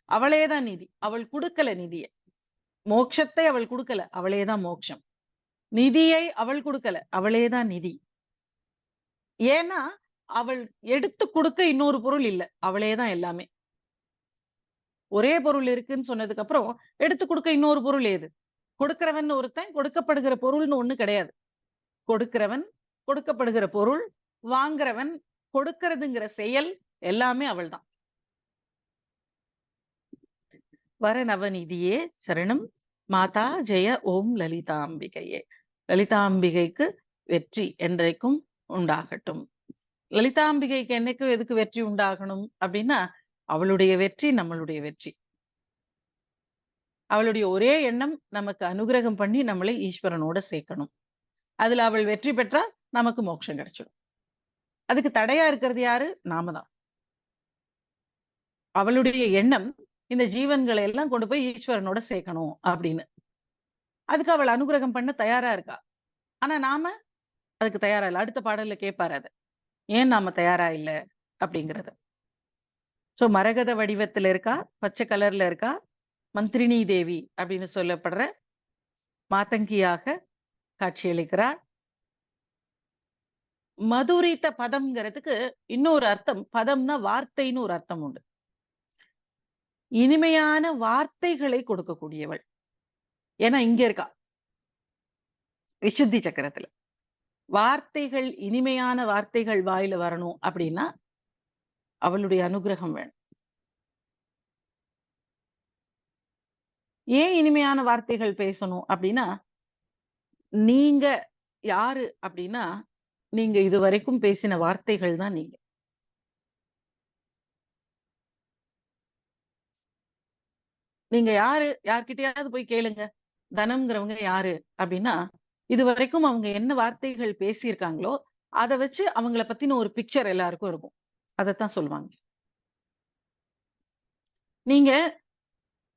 Speaker 1: அவளே தான் நிதி. அவள் குடுக்கல நிதிய. மோட்சத்தை அவள் குடுக்கல. அவளே தான் மோட்சம். நிதியை அவள் குடுக்கல. அவளே தான் நிதி. ஏன்னா, அவள் எடுத்து குடுக்க இன்னொரு பொருள் இல்ல. அவளே தான் எல்லாமே. ஒரே பொருள் இருக்குன்னு சொன்னதுக்கு அப்புறம், எடுத்து குடுக்க இன்னொரு பொருள் ஏது? கொடுக்கிறவன் ஒருத்தன், கொடுக்கப்படுகிற பொருள்னு ஒண்ணு கிடையாது. கொடுக்கிறவன், கொடுக்கப்படுகிற பொருள், வாங்குறவன், கொடுக்கிறதுங்கிற செயல் எல்லாமே அவள் தான். வரநவநிதியே சரணம். மாதா ஜெய ஓம் லலிதாம்பிகையே. லலிதாம்பிகைக்கு வெற்றி என்றைக்கும் உண்டாகட்டும். லலிதாம்பிகைக்கு என்னைக்கும் எதுக்கு வெற்றி உண்டாகணும் அப்படின்னா, அவளுடைய வெற்றி நம்மளுடைய வெற்றி. அவளுடைய ஒரே எண்ணம் நமக்கு அனுகிரகம் பண்ணி நம்மளை ஈஸ்வரனோட சேர்க்கணும். அதுல அவள் வெற்றி பெற்றா நமக்கு மோட்சம் கிடைச்சிடும். அதுக்கு தடையா இருக்கிறது யாரு? நாம தான். அவளுடைய எண்ணம் இந்த ஜீவன்களை எல்லாம் கொண்டு போய் ஈஸ்வரனோட சேர்க்கணும் அப்படின்னு. அதுக்கு அவள் அனுகிரகம் பண்ண தயாரா இருக்கா. ஆனா நாம அதுக்கு தயாரா இல்ல. அடுத்த பாடல்ல கேட்பாரு அத. ஏன் நாம தயாரா இல்ல அப்படிங்கிறத. சோ மரகத வடிவத்துல இருக்கா, பச்சை கலர்ல இருக்கா, மந்திரினி தேவி அப்படின்னு சொல்லப்படுற மாதங்கியாக காட்சியளிக்கிறார். மதுரித்த பதம்ங்கிறதுக்கு இன்னொரு அர்த்தம், பதம்னா வார்த்தைன்னு ஒரு அர்த்தம் உண்டு. இனிமையான வார்த்தைகளை கொடுக்கக்கூடியவள். ஏன்னா இங்க இருக்கா விசுத்தி சக்கரத்துல. வார்த்தைகள், இனிமையான வார்த்தைகள் வாயில வரணும் அப்படின்னா அவளுடைய அனுகிரகம் வேணும். ஏன் இனிமையான வார்த்தைகள் பேசணும் அப்படின்னா, நீங்க யாரு அப்படின்னா, நீங்க இதுவரைக்கும் பேசின வார்த்தைகள் தான் நீங்க. நீங்க யாரு? யார்கிட்டயாவது போய் கேளுங்க. தனம்ங்கிறவங்க யாரு? அப்படின்னா, இதுவரைக்கும் அவங்க என்ன வார்த்தைகள் பேசியிருக்காங்களோ, அத வச்சு அவங்கள பத்தின ஒரு பிக்சர் எல்லாருக்கும் இருக்கும். அதத்தான் சொல்லுவாங்க. நீங்க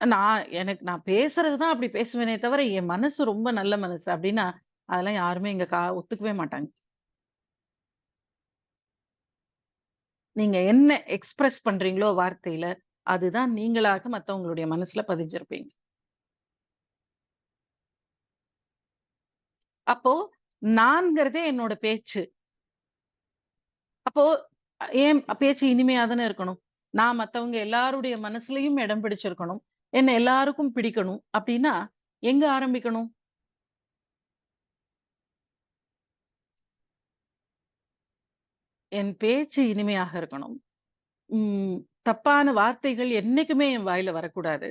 Speaker 1: நான் பேசுறது தான் அப்படி பேசுவேனே தவிர, என் மனசு ரொம்ப நல்ல மனசு அப்படின்னா, அதெல்லாம் யாருமே இங்க ஒத்துக்கவே மாட்டாங்க. நீங்க என்ன எக்ஸ்பிரஸ் பண்றீங்களோ வார்த்தையில, அதுதான் நீங்களாக மத்தவங்களுடைய மனசுல பதிஞ்சிருப்பீங்க. அப்போ நான்கிறதே என்னோட பேச்சு. அப்போ என் பேச்சு இனிமையா தானே இருக்கணும். நான் மத்தவங்க எல்லாருடைய மனசுலயும் இடம் பிடிச்சிருக்கணும். என்ன எல்லாருக்கும் பிடிக்கணும். அப்டின்னா, எங்க ஆரம்பிக்கணும்? என் பேச்சு இனிமையாக இருக்கணும். ம் தப்பான வார்த்தைகள் என்னைக்குமே என் வாயில வரக்கூடாது.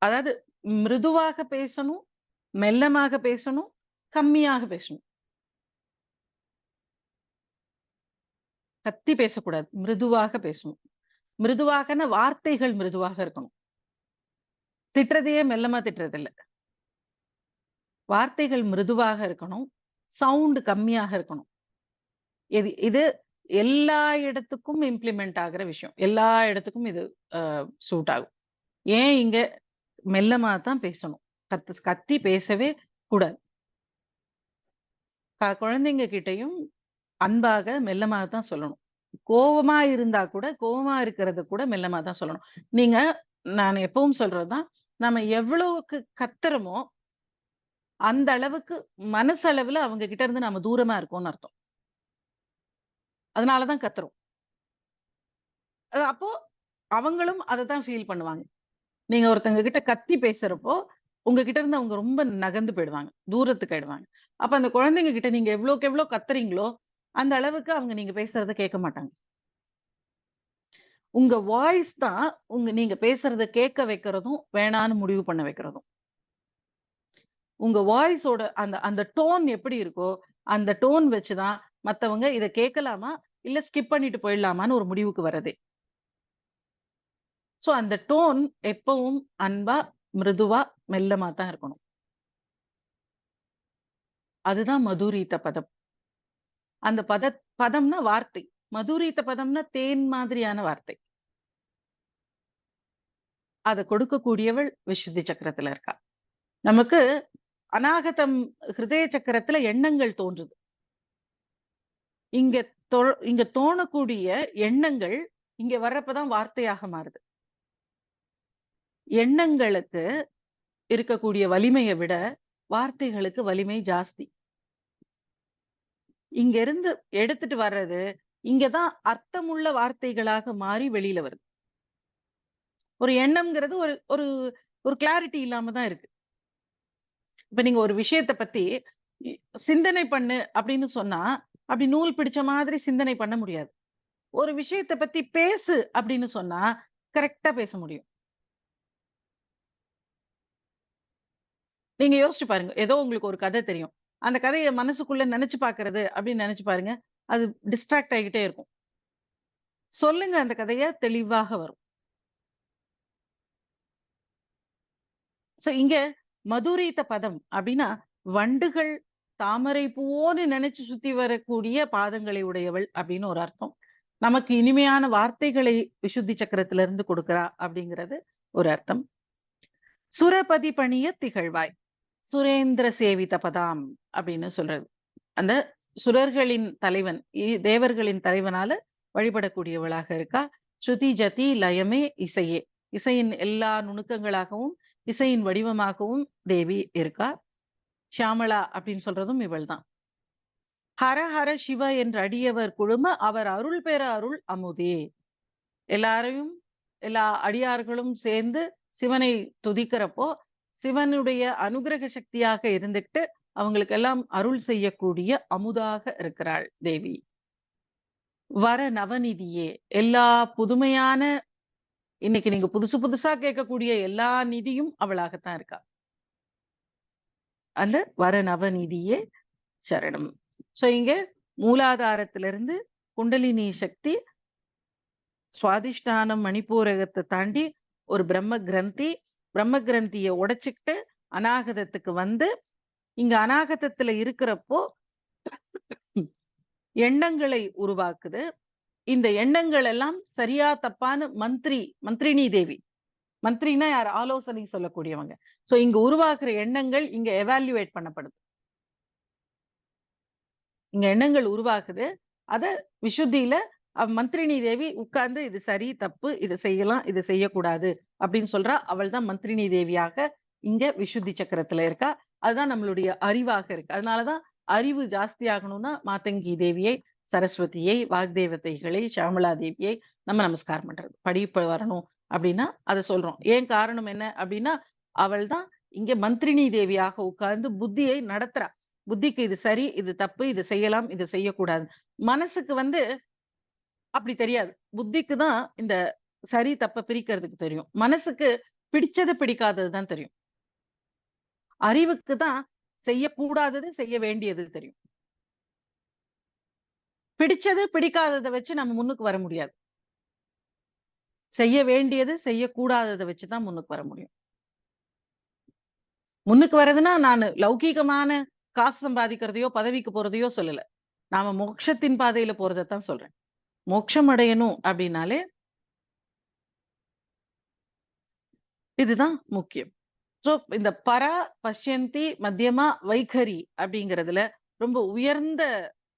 Speaker 1: அதாவது மிருதுவாக பேசணும், மெல்லமாக பேசணும், கம்மியாக பேசணும். கத்தி பேசக்கூடாது. மிருதுவாக பேசணும். மிருதுவாகன்னா வார்த்தைகள் மிருதுவாக இருக்கணும். திட்டுறதையே மெல்லமா திட்டுறதில்ல. வார்த்தைகள் மிருதுவாக இருக்கணும். சவுண்ட் கம்மியாக இருக்கணும். இது எல்லா இடத்துக்கும் இம்ப்ளிமெண்ட் ஆகுற விஷயம். எல்லா இடத்துக்கும் இது சூட் ஆகும். ஏன் இங்க மெல்லமா தான் பேசணும். கத்தி பேசவே கூடாது. குழந்தைங்க கிட்டயும் அன்பாக, மெல்லமா தான் சொல்லணும். கோவமா இருந்தா கூட, கோவமா இருக்கிறத கூட மெல்லமா தான் சொல்லணும். நீங்க நான் எப்பவும் சொல்றது தான், நம்ம எவ்வளவுக்கு கத்துறோமோ, அந்த அளவுக்கு மனசளவுல அவங்க கிட்ட இருந்து நாம தூரமா இருக்கோம்னு அர்த்தம். அதனால தான் கத்துறோம். அப்போ அவங்களும் அதத்தான் ஃபீல் பண்ணுவாங்க. நீங்க ஒருத்தங்க கிட்ட கத்தி பேசுறப்போ, உங்ககிட்ட இருந்து அவங்க ரொம்ப நகர்ந்து போயிடுவாங்க. தூரத்துக்கு ஆயிடுவாங்க. அப்ப அந்த குழந்தைங்க கிட்ட நீங்க எவ்வளோக்கு எவ்வளோ கத்துறீங்களோ, அந்த அளவுக்கு அவங்க நீங்க பேசுறத கேட்க மாட்டாங்க. உங்க வாய்ஸ் தான் நீங்க பேசுறத கேட்க வைக்கிறதும், வேணான்னு முடிவு பண்ண வைக்கிறதும். உங்க வாய்ஸோட அந்த அந்த டோன் எப்படி இருக்கோ, அந்த டோன் வச்சு தான் மத்தவங்க இத கேட்கலாமா? இல்ல ஸ்கிப் பண்ணிட்டு போயிடலாமான்னு ஒரு முடிவுக்கு வரதே. சோ அந்த டோன் எப்பவும் அன்பா, மிருதுவா, மெல்லமா தான் இருக்கணும். அதுதான் மதுரீத பதம். அந்த பதம்னா வார்த்தை. மதுரீத பதம்னா தேன் மாதிரியான வார்த்தை. அத கொடுக்கக்கூடியவள் விசுத்தி சக்கரத்துல இருக்கா. நமக்கு அநாகதம் ஹிருதய சக்கரத்துல எண்ணங்கள் தோன்றுது. இங்க தொ இங்க தோணக்கூடிய எண்ணங்கள் இங்க வர்றப்பதான் வார்த்தையாக மாறுது. எண்ணங்களுக்கு இருக்கக்கூடிய வலிமைய விட வார்த்தைகளுக்கு வலிமை ஜாஸ்தி. இங்க இருந்து எடுத்துட்டு வர்றது, இங்க தான் அர்த்தமுள்ள வார்த்தைகளாக மாறி வெளியில வருது. ஒரு எண்ணம்ங்கிறது ஒரு ஒரு ஒரு கிளாரிட்டி இல்லாம தான் இருக்கு. இப்ப நீங்க ஒரு விஷயத்த பத்தி இ சிந்தனை பண்ணு அப்படின்னு சொன்னா, அப்படி நூல் பிடிச்ச மாதிரி சிந்தனை பண்ண முடியாது. ஒரு விஷயத்த பத்தி பேசு அப்படின்னு சொன்னா, கரெக்ட்டா பேச முடியும். நீங்க யோசிச்சு பாருங்க. ஏதோ உங்களுக்கு ஒரு கதை தெரியும். அந்த கதைய மனசுக்குள்ள நெனச்சு பார்க்கிறது அப்படின்னு நெனச்சு பாருங்க. அது டிஸ்ட்ராக்ட் ஆயிக்கிட்டே இருக்கும். சொல்லுங்க அந்த கதைய தெளிவாக வரும். சோ இங்க மதுரைத்த பதம் அப்படின்னா, வண்டுகள் தாமரை பூவோன்னு நெனச்சு சுத்தி வரக்கூடிய பாதங்களை உடையவள் அப்படின்னு ஒரு அர்த்தம். நமக்கு இனிமையான வார்த்தைகளை விசுத்தி சக்கரத்திலிருந்து கொடுக்கிறா அப்படிங்கிறது ஒரு அர்த்தம். சுரபதி பணிய திகழ்வாய். சுரேந்திர சேவித பதாம் அப்படின்னு சொல்றது. அந்த சுரர்களின் தலைவன், தேவர்களின் தலைவனால வழிபடக்கூடியவளாக இருக்கா. ஸ்ருதி ஜதி லயமே இசையே. இசையின் எல்லா நுணுக்கங்களாகவும், இசையின் வடிவமாகவும் தேவி இருக்கா. ஷியாமளா அப்படின்னு சொல்றதும் இவள்தான். ஹர ஹர சிவ என்ற அடியவர் குழும அவர் அருள் பெற அருள் அமுதே. எல்லாரையும் எல்லா அடியார்களும் சேர்ந்து சிவனை துதிக்கிறப்போ, சிவனுடைய அனுக்கிரக சக்தியாக இருந்துகிட்டு அவங்களுக்கெல்லாம் அருள் செய்யக்கூடிய அமுதாக இருக்கிறாள் தேவி. வர நவநிதியே எல்லா புதுமையான இன்னைக்கு நீங்க புதுசு புதுசா கேட்கக்கூடிய எல்லா நிதியும் அவளாகத்தான் இருக்கா. அந்த வர நவநிதியே சரணம். சோ இங்க மூலாதாரத்திலிருந்து குண்டலினி சக்தி சுவாதிஷ்டானம் மணிப்பூரகத்தை தாண்டி ஒரு பிரம்ம கிரந்தி, பிரம்ம கிரந்திய உடைச்சுக்கிட்டு அநாகதத்துக்கு வந்து இங்க அநாகதத்துல இருக்கிறப்போ எண்ணங்களை உருவாக்குது. இந்த எண்ணங்கள் எல்லாம் சரியா தப்பான்னு மந்திரினி தேவி. மந்திரினா யார்? ஆலோசனை சொல்லக்கூடியவங்க. சோ இங்க உருவாக்குற எண்ணங்கள் இங்க எவாலுவேட் பண்ணப்படுது. இங்க எண்ணங்கள் உருவாக்குது. அத விசுத்தியில மந்திரினி தேவி உட்கார்ந்து இது சரி, தப்பு, இத செய்யலாம், இத செய்யக்கூடாது அப்படின்னு சொல்றா. அவள் தான் மந்திரினி தேவியாக இங்க விசுத்தி சக்கரத்துல இருக்கா. அதுதான் நம்மளுடைய அறிவாக இருக்கு. அதனாலதான் அறிவு ஜாஸ்தி ஆகணும்னா மாதங்கி தேவியை, சரஸ்வதியை, வாக்தேவதைகளை, ஷியாமளா தேவியை நம்ம நமஸ்காரம் பண்றது. படிப்பு வரணும் அப்படின்னா அத சொல்றோம். ஏன் காரணம் என்ன அப்படின்னா, அவள் தான் இங்க மந்திரினி தேவியாக உட்கார்ந்து புத்தியை நடத்துறா. புத்திக்கு இது சரி, இது தப்பு, இது செய்யலாம், இது செய்யக்கூடாது. மனசுக்கு வந்து அப்படி தெரியாது. புத்திக்கு தான் இந்த சரி, தப்ப பிரிக்கிறதுக்கு தெரியும். மனசுக்கு பிடிச்சது, பிடிக்காதது தான் தெரியும். அறிவுக்கு தான் செய்யக்கூடாதது, செய்ய வேண்டியது தெரியும். பிடிச்சது, பிடிக்காதத வச்சு நம்ம முன்னுக்கு வர முடியாது. செய்ய வேண்டியது, செய்யக்கூடாதத வச்சு தான் முன்னுக்கு வர முடியும். முன்னுக்கு வரதுன்னா, நானு லௌகீகமான காசு சம்பாதிக்கிறதையோ, பதவிக்கு போறதையோ சொல்லல. நாம மோட்சத்தின் பாதையில போறதத்தான் சொல்றேன். மோட்சம் அடையணும் அப்படின்னாலே, இதுதான் முக்கியம். சோ இந்த பரா, பஷ்யந்தி, மத்தியமா, வைகரி அப்படிங்கிறதுல ரொம்ப உயர்ந்த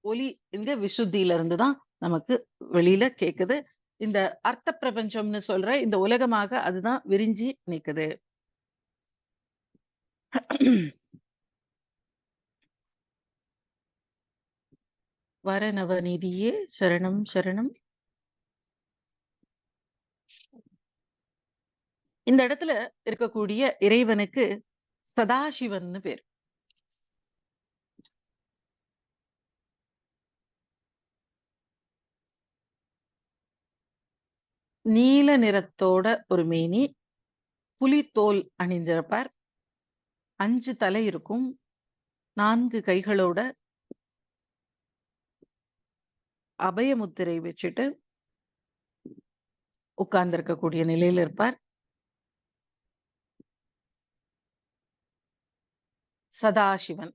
Speaker 1: ஒலி இந்த விசுத்தியில இருந்து தான் நமக்கு வெளியில கேக்குது. இந்த அர்த்த பிரபஞ்சம்னு சொல்ற இந்த உலகமாக அதுதான் விரிஞ்சி நிக்குது. வரநவநிதியே சரணம் சரணம். இந்த இடத்துல இருக்கக்கூடிய இறைவனுக்கு சதாசிவன்னு பேர். நீல நிறத்தோட ஒரு மேனி, புலித்தோல் அணிந்திருப்பார். 5 தலை இருக்கும். 4 கைகளோட அபய முத்திரை வச்சுட்டு உட்கார்ந்திருக்கக்கூடிய நிலையில இருப்பார். சதாசிவன்.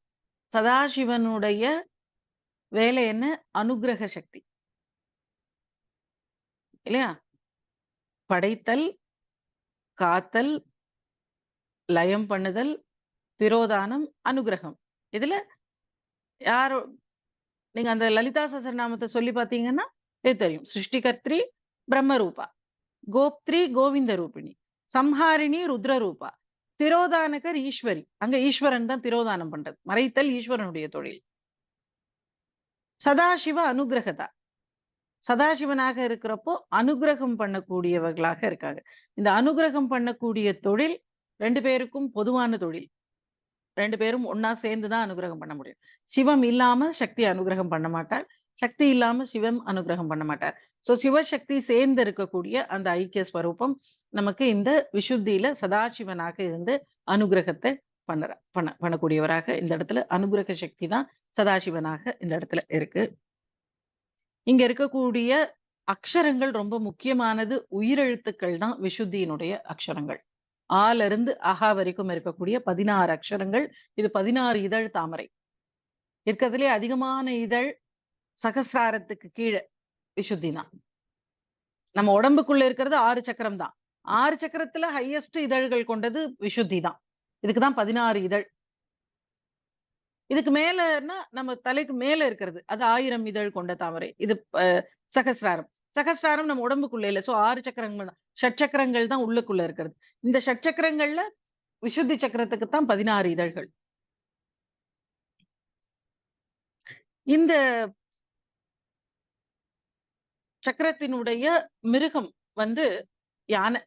Speaker 1: சதாசிவனுடைய வேலை என்ன? அனுக்கிரக சக்தி. இல்லையா? படைத்தல், காத்தல், லயம் பண்ணுதல், திரோதானம், அனுக்கிரகம். இதுல யாரோ நீங்க அந்த லலிதா சஹஸ்ரநாமத்த சொல்லி பார்த்தீங்கன்னா, இது தெரியும். சிருஷ்டிகர்த்ரி பிரம்மரூபா, கோப்த்ரி கோவிந்த ரூபிணி, சம்ஹாரிணி ருத்ர ரூபா, திரோதானகர் ஈஸ்வரி. அங்க ஈஸ்வரன் தான் திரோதானம் பண்றது. மறைத்தல் ஈஸ்வரனுடைய தொழில். சதாசிவ அனுக்கிரகதா. சதாசிவனாக இருக்கிறப்போ அனுக்கிரகம் பண்ணக்கூடியவர்களாக இருக்காங்க. இந்த அனுக்கிரகம் பண்ணக்கூடிய தொழில் 2 பேருக்கும் பொதுவான தொழில். 2 பேரும் ஒண்ணா சேர்ந்து தான் அனுக்கிரகம் பண்ண முடியும். சிவம் இல்லாம சக்தி அனுக்கிரகம் பண்ண மாட்டார். சக்தி இல்லாம சிவம் அனுக்கிரகம் பண்ண மாட்டார். சிவசக்தி சேர்ந்து இருக்கக்கூடிய அந்த ஐக்கிய ஸ்வரூபம் நமக்கு இந்த விசுத்தியில சதாசிவனாக இருந்து அனுக்கிரகத்தை பண்ணக்கூடியவராக இந்த இடத்துல அனுக்கிரக சக்தி தான் சதாசிவனாக இந்த இடத்துல இருக்கு. இங்க இருக்கக்கூடிய அக்ஷரங்கள் ரொம்ப முக்கியமானது. உயிரெழுத்துக்கள் தான் விசுத்தியினுடைய அக்ஷரங்கள். ஆல இருந்து அஹா வரைக்கும் இருக்கக்கூடிய 16 அக்ஷரங்கள். இது 16 இதழ் தாமரை. இருக்கிறதுலே அதிகமான இதழ் சகசிராரத்துக்கு கீழ விசுத்தி தான். நம்ம உடம்புக்குள்ள இருக்கிறது 6 சக்கரம் தான். 6 சக்கரத்துல ஹையஸ்ட் இதழ்கள் கொண்டது விசுத்தி தான். இதுக்கு தான் 16 இதழ். இதுக்கு மேலன்னா நம்ம தலைக்கு மேல இருக்கிறது. அது 1000 இதழ் கொண்ட தாமரை. இது சகசிராரம். சகசிராரம் நம்ம உடம்புக்குள்ள இல்ல. 6 சக்கரங்கள் தான். ஷட்சக்கரங்கள் தான் உள்ளுக்குள்ள இருக்கிறது. இந்த ஷட்சக்கரங்கள்ல விசுத்தி சக்கரத்துக்கு தான் 16 இதழ்கள். இந்த சக்கரத்தினுடைய மிருகம் வந்து யானை.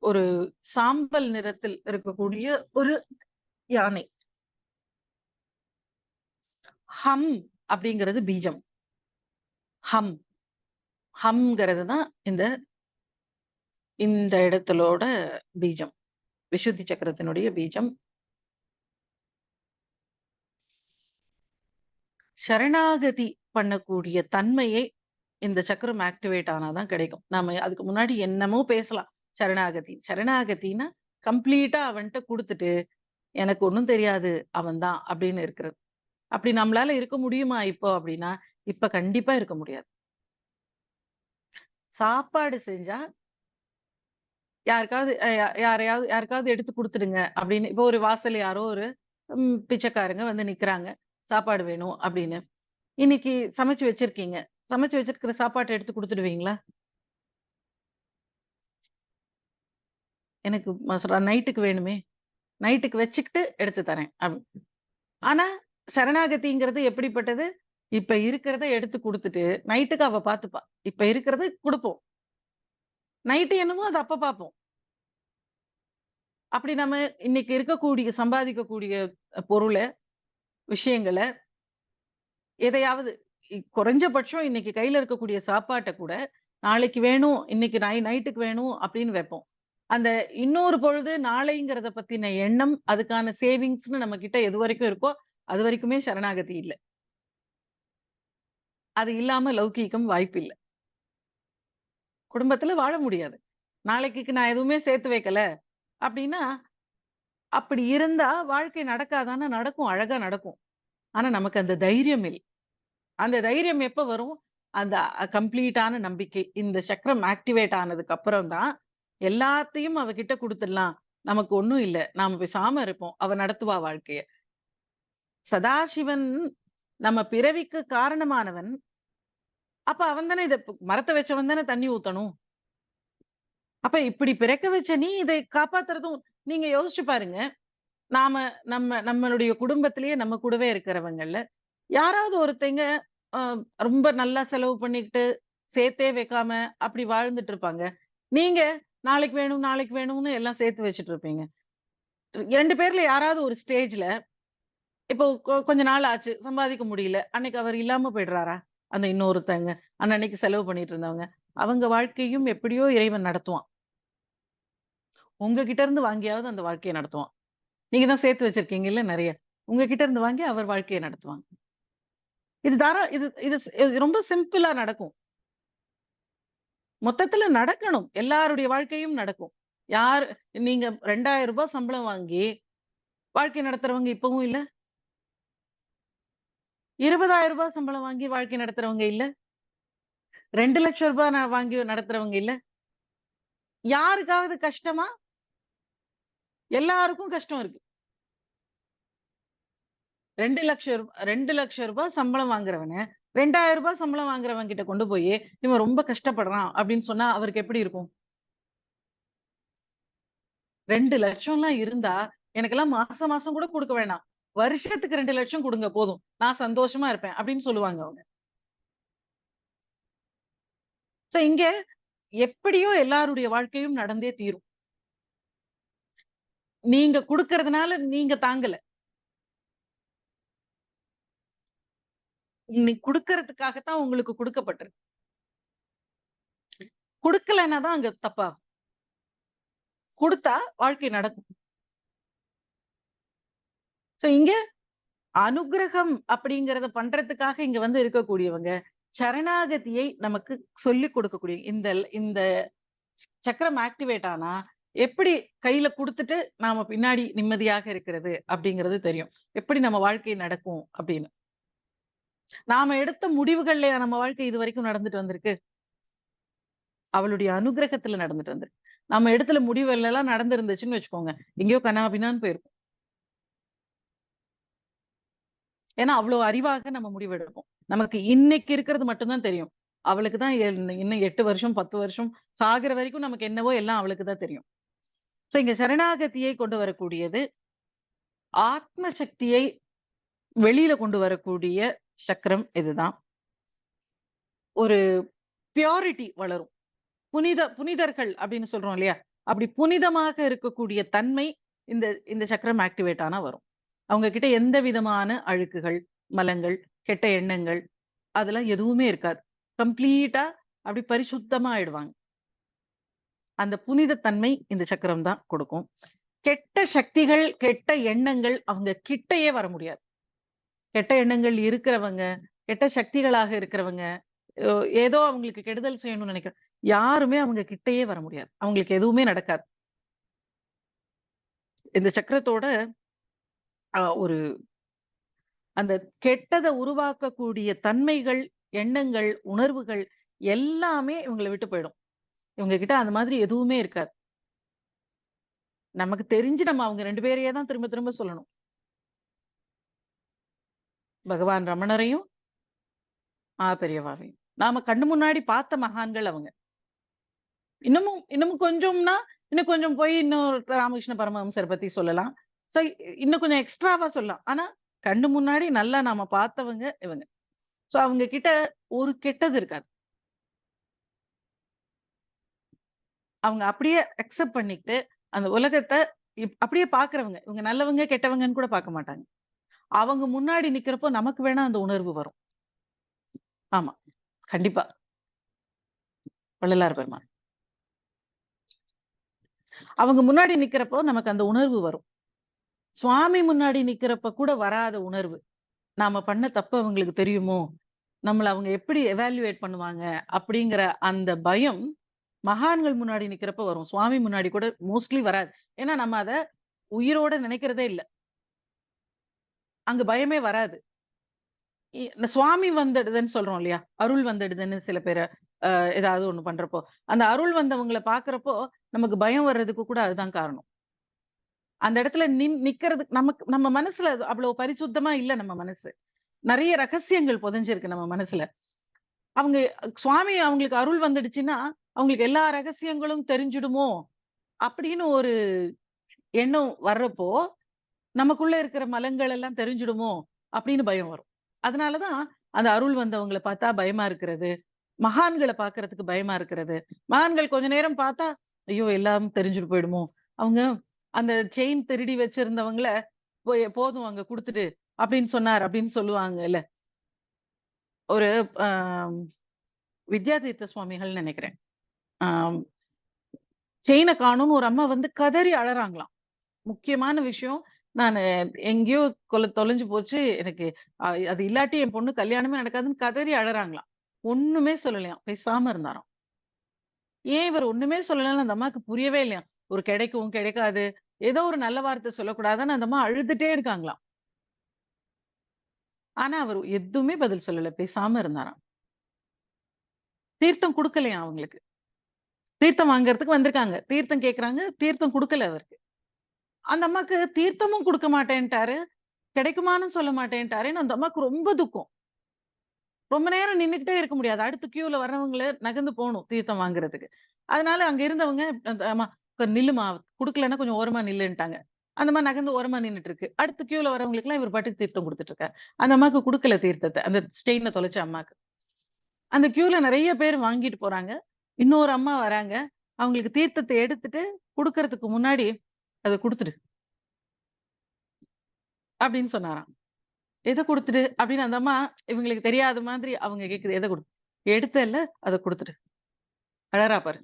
Speaker 1: ஒரு சாம்பல் நிறத்தில் இருக்கக்கூடிய ஒரு யானை. ஹம் அப்படிங்கிறது பீஜம். ஹம் ஹம்ங்கிறது தான் இந்த இந்த இடத்திலோட பீஜம். விசுத்தி சக்கரத்தினுடைய பீஜம். சரணாகதி பண்ணக்கூடிய தன்மையை இந்த சக்கரம் ஆக்டிவேட் ஆனாதான் கிடைக்கும். நாம அதுக்கு முன்னாடி என்னமோ பேசலாம். சரணாகதினா கம்ப்ளீட்டா அவன்கிட்ட குடுத்துட்டு எனக்கு ஒண்ணும் தெரியாது அவன்தான் அப்படின்னு இருக்கிறது. அப்படி நம்மளால இருக்க முடியுமா இப்போ அப்படின்னா, இப்ப கண்டிப்பா இருக்க முடியாது. சாப்பாடு செஞ்சா யாருக்காவது யாருக்காவது எடுத்து குடுத்துடுங்க அப்படின்னு. இப்போ ஒரு வாசல்ல யாரோ ஒரு பிச்சைக்காரங்க வந்து நிக்கிறாங்க. சாப்பாடு வேணும் அப்படின்னு. இன்னைக்கு சமைச்சு வச்சிருக்கீங்க. சமைச்சு வச்சிருக்கிற சாப்பாட்ட எடுத்து குடுத்துடுவீங்களா? எனக்கு நைட்டுக்கு வேணுமே. நைட்டுக்கு வச்சுக்கிட்டு எடுத்து தரேன். ஆனா சரணாகதிங்கிறது எப்படிப்பட்டது? இப்ப இருக்கிறத எடுத்து குடுத்துட்டு, நைட்டுக்கு அவ பாத்துப்பா. இப்ப இருக்கிறத குடுப்போம். நைட்டு என்னமோ அது அப்ப பாப்போம். அப்படி நம்ம இன்னைக்கு இருக்கக்கூடிய சம்பாதிக்கக்கூடிய பொருள, விஷயங்கள எதையாவது குறைஞ்சபட்சம் இன்னைக்கு கையில இருக்கக்கூடிய சாப்பாட்ட கூட, நாளைக்கு வேணும், இன்னைக்கு நைட்டுக்கு வேணும் அப்படின்னு வைப்போம். அந்த இன்னொரு பொழுது நாளைங்கிறத பத்தின எண்ணம், அதுக்கான சேவிங்ஸ்ன்னு நம்ம கிட்ட எதுவரைக்கும் இருக்கோ, அதுவரைக்குமே சரணாகதி இல்ல. அது இல்லாம லௌகீகம் வாய்ப்பில்ல. குடும்பத்துல வாழ முடியாது. நாளைக்கு நான் எதுவுமே சேர்த்து வைக்கல அப்படின்னா, அப்படி இருந்தா வாழ்க்கை நடக்காதான்னா நடக்கும். அழகா நடக்கும். ஆனா நமக்கு அந்த தைரியம் இல்ல. அந்த தைரியம் எப்ப வரும்? அந்த கம்ப்ளீட்டான நம்பிக்கை. இந்த சக்கரம் ஆக்டிவேட் ஆனதுக்கு அப்புறம் தான், எல்லாத்தையும் அவ கிட்ட குடுத்துடலாம். நமக்கு ஒண்ணும் இல்ல. நாம பேசாம இருப்போம். அவ நடத்துவா வாழ்க்கைய. சதாசிவன் நம்ம பிறவிக்கு காரணமானவன். அப்ப அவன் தானே மரத்த வச்சவன் தானே தண்ணி ஊத்தணும். அப்ப இப்படி பிறக்க வச்ச நீ இதை காப்பாத்துறதும் நீங்க யோசிச்சு பாருங்க. நாம நம்மளுடைய குடும்பத்திலேயே நம்ம கூடவே இருக்கிறவங்கள்ல, யாராவது ஒருத்தைங்க அ ரொம்ப நல்லா செலவு பண்ணிக்கிட்டு, சேர்த்தே வைக்காம அப்படி வாழ்ந்துட்டு இருப்பாங்க. நீங்க நாளைக்கு வேணும், நாளைக்கு வேணும்னு எல்லாம் சேர்த்து வச்சுட்டு இருப்பீங்க. 2 பேர்ல யாராவது ஒரு ஸ்டேஜ்ல இப்போ கொஞ்ச நாள் ஆச்சு, சம்பாதிக்க முடியல. அன்னைக்கு அவர் இல்லாம போயிடுறாரா? அந்த இன்னொருத்தங்க, அன்னன்னைக்கு செலவு பண்ணிட்டு இருந்தவங்க. அவங்க வாழ்க்கையும் எப்படியோ இறைவன் நடத்துவான். உங்ககிட்ட இருந்து வாங்கியாவது அந்த வாழ்க்கைய நடத்துவான். நீங்க தான் சேர்த்து வச்சிருக்கீங்கல்ல நெறைய. உங்ககிட்ட இருந்து வாங்கி அவர் வாழ்க்கைய நடத்துவாங்க. இது தாரா இது இது இது ரொம்ப சிம்பிளா நடக்கும். மொத்தத்துல நடக்கணும். எல்லாருடைய வாழ்க்கையும் நடக்கும். யார் நீங்க ரூ. 2000 சம்பளம் வாங்கி வாழ்க்கை நடத்துறவங்க இப்பவும் இல்ல. ரூ. 20,000 சம்பளம் வாங்கி வாழ்க்கை நடத்துறவங்க இல்ல. ரூ. 2,00,000 நான் வாங்கி நடத்துறவங்க இல்ல. யாருக்காவது கஷ்டமா? எல்லாருக்கும் கஷ்டம் இருக்கு. ரூ. 2,00,000 சம்பளம் வாங்குறவன, ரூ. 2,000 சம்பளம் வாங்குறவன் கிட்ட கொண்டு போயி, இவன் ரொம்ப கஷ்டப்படுறான் அப்படின்னு சொன்னா அவருக்கு எப்படி இருக்கும்? 2,00,000லாம் இருந்தா, எனக்கெல்லாம் மாசம் மாசம் கூட குடுக்க வேணாம். வருஷத்துக்கு 2,00,000 குடுங்க போதும். நான் சந்தோஷமா இருப்பேன் அப்படின்னு சொல்லுவாங்க அவங்க. சோ இங்க எப்படியோ எல்லாருடைய வாழ்க்கையும் நடந்தே தீரும். நீங்க குடுக்கறதுனால நீங்க தாங்கல. நீ குடுக்கறதுக்காக தான் உங்களுக்கு குடுக்கப்பட்டிருக்கு. குடுக்கலன்னா தான் அங்க தப்பாகும். குடுத்தா வாழ்க்கை நடக்கும். சோ இங்க அனுக்கிரகம் அப்படிங்கிறத பண்றதுக்காக இங்க வந்து இருக்கக்கூடியவங்க, சரணாகதியை நமக்கு சொல்லிக் கொடுக்கக்கூடிய இந்த இந்த சக்கரம் ஆக்டிவேட் ஆனா, எப்படி கையில குடுத்துட்டு நாம பின்னாடி நிம்மதியாக இருக்கிறது அப்படிங்கிறது தெரியும். எப்படி நம்ம வாழ்க்கை நடக்கும் அப்படின்னு. நாம எடுத்த முடிவுகள்லயா நம்ம வாழ்க்கை இதுவரைக்கும் நடந்துட்டு வந்திருக்கு? அவளுடைய அனுக்கிரகத்துல நடந்துட்டு வந்திருக்கு. நம்ம இடத்துல முடிவுலாம் நடந்திருந்துச்சுன்னு வச்சுக்கோங்க, எங்கேயோ கன்னாபின்னான்னு போயிருக்கும். ஏன்னா, அவ்ளோ அறிவாக நம்ம முடிவெடுப்போம். நமக்கு இன்னைக்கு இருக்கிறது மட்டும் தான் தெரியும். அவளுக்கு தான் இன்னும் 8 வருஷம், 10 வருஷம் சாகுற வரைக்கும் நமக்கு என்னவோ எல்லாம் அவளுக்கு தான் தெரியும். சோ இங்க சரணாகதியை கொண்டு வரக்கூடியது, ஆத்ம சக்தியை வெளியில கொண்டு வரக்கூடிய சக்கரம் இதுதான். ஒரு பியூரிட்டி வளரும். புனிதர்கள் அப்படின்னு சொல்றோம் இல்லையா? அப்படி புனிதமாக இருக்கக்கூடிய தன்மை இந்த இந்த சக்கரம் ஆக்டிவேட் ஆனா வரும். அவங்க கிட்ட எந்த விதமான அழுக்குகள், மலங்கள், கெட்ட எண்ணங்கள் அதெல்லாம் எதுவுமே இருக்காது. கம்ப்ளீட்டா அப்படி பரிசுத்தமா ஆயிடுவாங்க. அந்த புனித தன்மை இந்த சக்கரம் தான் கொடுக்கும். கெட்ட சக்திகள், கெட்ட எண்ணங்கள் அவங்க கிட்டயே வர முடியாது. கெட்ட எண்ணங்கள் இருக்கிறவங்க, கெட்ட சக்திகளாக இருக்கிறவங்க, அ ஏதோ அவங்களுக்கு கெடுதல் செய்யணும்னு நினைக்கிற யாருமே அவங்க கிட்டயே வர முடியாது. அவங்களுக்கு எதுவுமே நடக்காது. இந்த சக்கரத்தோட ஒரு அந்த கெட்டத உருவாக்கக்கூடிய தன்மைகள், எண்ணங்கள், உணர்வுகள் எல்லாமே இவங்கள விட்டு போயிடும். இவங்க கிட்ட அந்த மாதிரி எதுவுமே இருக்காது. நமக்கு தெரிஞ்சு நம்ம அவங்க 2 பேரையே தான் திரும்ப திரும்ப சொல்லணும். பகவான் ரமணரையும், பெரியவாவையும். நாம கண்ணு முன்னாடி பார்த்த மகான்கள் அவங்க. இன்னமும் இன்னமும் கொஞ்சம்னா, இன்னும் கொஞ்சம் போய் இன்னும் ராமகிருஷ்ண பரமஹம்சர பத்தி சொல்லலாம். சோ இன்னும் கொஞ்சம் எக்ஸ்ட்ராவா சொல்லலாம். ஆனா, கண்ணு முன்னாடி நல்லா நாம பார்த்தவங்க இவங்க. சோ அவங்க கிட்ட ஒரு கெட்டது இருக்காது. அவங்க அப்படியே அக்செப்ட் பண்ணிக்கிட்டு, அந்த உலகத்த அப்படியே பார்க்கிறவங்க. இவங்க நல்லவங்க, கெட்டவங்கன்னு கூட பார்க்க மாட்டாங்க. அவங்க முன்னாடி நிக்கிறப்போ நமக்கு வேணா அந்த உணர்வு வரும். ஆமா. கண்டிப்பா. வள்ளலார் பெருமான். அவங்க முன்னாடி நிக்கிறப்போ நமக்கு அந்த உணர்வு வரும். சுவாமி முன்னாடி நிக்கிறப்ப கூட வராத உணர்வு. நாம பண்ண தப்பு அவங்களுக்கு தெரியுமோ? நம்மள அவங்க எப்படி எவாலுவேட் பண்ணுவாங்க? அப்படிங்கிற அந்த பயம் மகான்கள் முன்னாடி நிக்கிறப்ப வரும். சுவாமி முன்னாடி கூட மோஸ்ட்லி வராது. ஏன்னா நம்ம அத உயிரோட நினைக்கிறதே இல்ல. அங்க பயமே வராது. இந்த சுவாமி வந்துடுதுன்னு சொல்றோம் இல்லையா? அருள் வந்துடுதுன்னு சில பேர ஏதாவது ஒண்ணு பண்றப்போ, அந்த அருள் வந்தவங்கள பார்க்கிறப்போ, நமக்கு பயம் வர்றதுக்கு கூட அதுதான் காரணம். அந்த இடத்துல நிக்கிறது நமக்கு நம்ம மனசுல அது அவ்வளவு பரிசுத்தமா இல்ல நம்ம மனசு. நெறைய ரகசியங்கள் புதைஞ்சிருக்கு நம்ம மனசுல. அவங்க சுவாமி அவங்களுக்கு அருள் வந்துடுச்சுன்னா, அவங்களுக்கு எல்லா ரகசியங்களும் தெரிஞ்சிடுமோ! அப்படின்னு ஒரு எண்ணம் வர்றப்போ, நமக்குள்ள இருக்கிற மலங்கள் எல்லாம் தெரிஞ்சிடுமோ! அப்படின்னு பயம் வரும். அதனால தான் அந்த அருள் வந்தவங்கள பார்த்தா பயமா இருக்கிறது. மகான்கள பார்க்கறதுக்கு பயமா இருக்கிறது. மகான்கள் கொஞ்ச நேரம் பார்த்தா, ஐயோ! எல்லாம் தெரிஞ்சுட்டு போயிடுமோ! அவங்க அந்த செயின் திருடி வச்சிருந்தவங்கள போதும் அங்க குடுத்துட்டு அப்படின்னு சொன்னார் அப்படின்னு சொல்லுவாங்கல்ல. ஒரு அ வித்யாதீர்த்த சுவாமிகள்னு நெனைக்கிறேன். ஆ செயின காணோம்னு ஒரு அம்மா வந்து கதறி அழறாங்களாம். முக்கியமான விஷயம். நானு எங்கேயோ தொலைஞ்சு போச்சு. எனக்கு அது இல்லாட்டி என் பொண்ணு கல்யாணமே நடக்காதுன்னு கதறி அழறாங்களாம். ஒண்ணுமே சொல்லலையாம். பேசாம இருந்தாராம். ஏன் இவர் ஒண்ணுமே சொல்லலன்னு அந்த அம்மாவுக்கு புரியவே இல்லையாம். ஒரு கிடைக்கும், கிடைக்காது. ஏதோ ஒரு நல்ல வார்த்தை சொல்லக்கூடாதுன்னு அந்த அம்மா அழுதுட்டே இருக்காங்களாம். ஆனா அவரு எதுவுமே பதில் சொல்லல. பேசாம இருந்தாராம். தீர்த்தம் குடுக்கலையாம் அவங்களுக்கு. தீர்த்தம் வாங்குறதுக்கு வந்திருக்காங்க. தீர்த்தம் கேட்கறாங்க. தீர்த்தம் குடுக்கல அவருக்கு. அந்த அம்மாக்கு தீர்த்தமும் குடுக்க மாட்டேன்ட்டாரு. கிடைக்குமான்னு சொல்ல மாட்டேன்ட்டாரேன்னு அந்த அம்மாக்கு ரொம்ப துக்கம். ரொம்ப நேரம் நின்னுக்கிட்டே இருக்க முடியாது. அடுத்து கியூல வர்றவங்கள நகர்ந்து போணும் தீர்த்தம் வாங்குறதுக்கு. அதனால அங்க இருந்தவங்க அந்த அம்மா நில்லுமா குடுக்கலன்னா கொஞ்சம் ஓரமா நில்லுன்ட்டாங்க. அந்த அம்மா நகர்ந்து ஓரமா நின்னுட்டு இருக்கு. அடுத்த கியூல வரவங்களுக்குலாம் இவர் பாட்டுக்கு தீர்த்தம் குடுத்துட்டு இருக்காரு. அந்த அம்மாக்கு குடுக்கல தீர்த்தத்த. அந்த ஸ்டெயின தொலைச்ச அம்மாக்கு. அந்த கியூல நெறைய பேர் வாங்கிட்டு போறாங்க. இன்னொரு அம்மா வராங்க. அவங்களுக்கு தீர்த்தத்த எடுத்துட்டு குடுக்கறதுக்கு முன்னாடி, "அத குடுத்துடு" அப்படின்னு சொன்னாராம். "எத குடுத்துடு?" அப்படின்னு அந்த அம்மா இவங்களுக்கு தெரியாத மாதிரி அவங்க கேட்குது. "எத குடு?" "எடுத்தல்ல, அத குடுத்துடு. அழறா பாரு"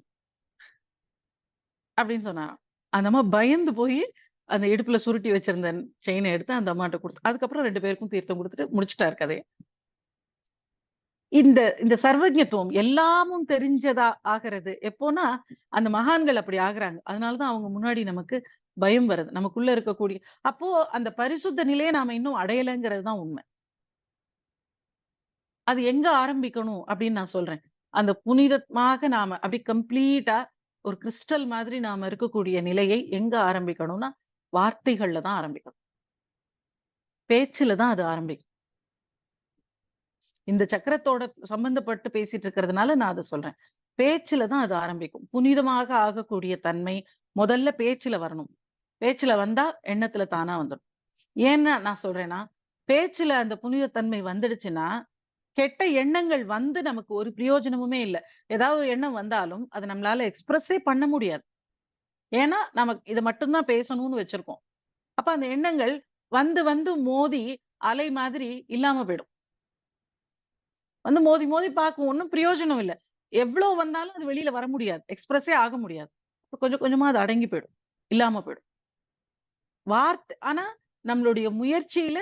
Speaker 1: அப்படின்னு சொன்னாராம். அந்த அம்மா பயந்து போயி, அந்த இடுப்புல சுருட்டி வச்சிருந்த செயின எடுத்து அந்த அம்மாட்ட குடுத்து அதுக்கப்புறம் 2 பேருக்கும் தீர்த்தம் குடுத்துட்டு முடிச்சுட்டாரு கதைய. இந்த இந்த சர்வஜத்துவம் எல்லாமும் தெரிஞ்சதா ஆகிறது எப்போன்னா, அந்த மகான்கள் அப்படி ஆகுறாங்க. அதனால தான் அவங்க முன்னாடி நமக்கு பயம் வருது. நமக்குள்ள இருக்கக்கூடிய அப்போ அந்த பரிசுத்த நிலைய நாம இன்னும் அடையலங்கிறது தான் உண்மை. அது எங்க ஆரம்பிக்கணும் அப்படின்னு நான் சொல்றேன். அந்த புனிதமாக நாம அப்படி கம்ப்ளீட்டா ஒரு கிறிஸ்டல் மாதிரி நாம இருக்கக்கூடிய நிலையை எங்க ஆரம்பிக்கணும்னா, வார்த்தைகள்ல தான் ஆரம்பிக்கணும். பேச்சுல தான் அது ஆரம்பிக்கும். இந்த சக்கரத்தோட சம்பந்தப்பட்டு பேசிட்டு இருக்கிறதுனால நான் அத சொல்றேன். பேச்சுல தான் அது ஆரம்பிக்கும். புனிதமாக ஆகக்கூடிய தன்மை முதல்ல பேச்சுல வரணும். பேச்சுல வந்தா எண்ணத்துல தானா வந்துரும். ஏன்னா நான் சொல்றேன்னா, பேச்சுல அந்த புனித தன்மை வந்துடுச்சுன்னா, கெட்ட எண்ணங்கள் வந்து நமக்கு ஒரு பிரயோஜனமுமே இல்ல. ஏதாவது ஒரு எண்ணம் வந்தாலும், அத நம்மளால எக்ஸ்பிரஸே பண்ண முடியாது. ஏன்னா, நமக்கு இத மட்டும் தான் பேசணும்னு வச்சிருக்கோம். அப்ப அந்த எண்ணங்கள் வந்து வந்து மோதி அலை மாதிரி இல்லாம போயிடும். வந்து மோதி மோதி பார்க்கும். ஒண்ணும் பிரயோஜனம் இல்ல. எவ்ளோ வந்தாலும் அது வெளியில வர முடியாது. எக்ஸ்பிரஸே ஆக முடியாது. கொஞ்சம் கொஞ்சமா அது அடங்கி போயிடும். இல்லாம போயிடும். ஆனா நம்மளுடைய முயற்சியில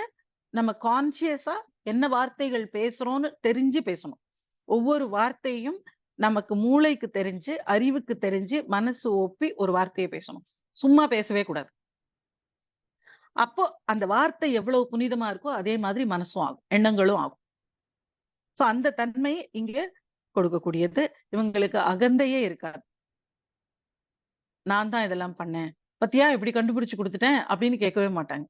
Speaker 1: நம்ம கான்ஷியஸா என்ன வார்த்தைகள் பேசுறோம்னு தெரிஞ்சு பேசணும். ஒவ்வொரு வார்த்தையும் நமக்கு மூளைக்கு தெரிஞ்சு, அறிவுக்கு தெரிஞ்சு, மனசு ஒப்பி ஒரு வார்த்தைய பேசணும். சும்மா பேசவே கூடாது. அப்போ அந்த வார்த்தை எவ்வளவு புனிதமா இருக்கோ, அதே மாதிரி மனசும் ஆகும். எண்ணங்களும் ஆகும். சோ அந்த தன்மை இங்க கொடுக்கக்கூடியது. இவங்களுக்கு அகந்தையே இருக்காது. நான் தான் இதெல்லாம் பண்ணேன். "பாத்தியா இப்படி கண்டுபிடிச்சு குடுத்துட்டேன்" அப்படின்னு கேட்கவே மாட்டாங்க.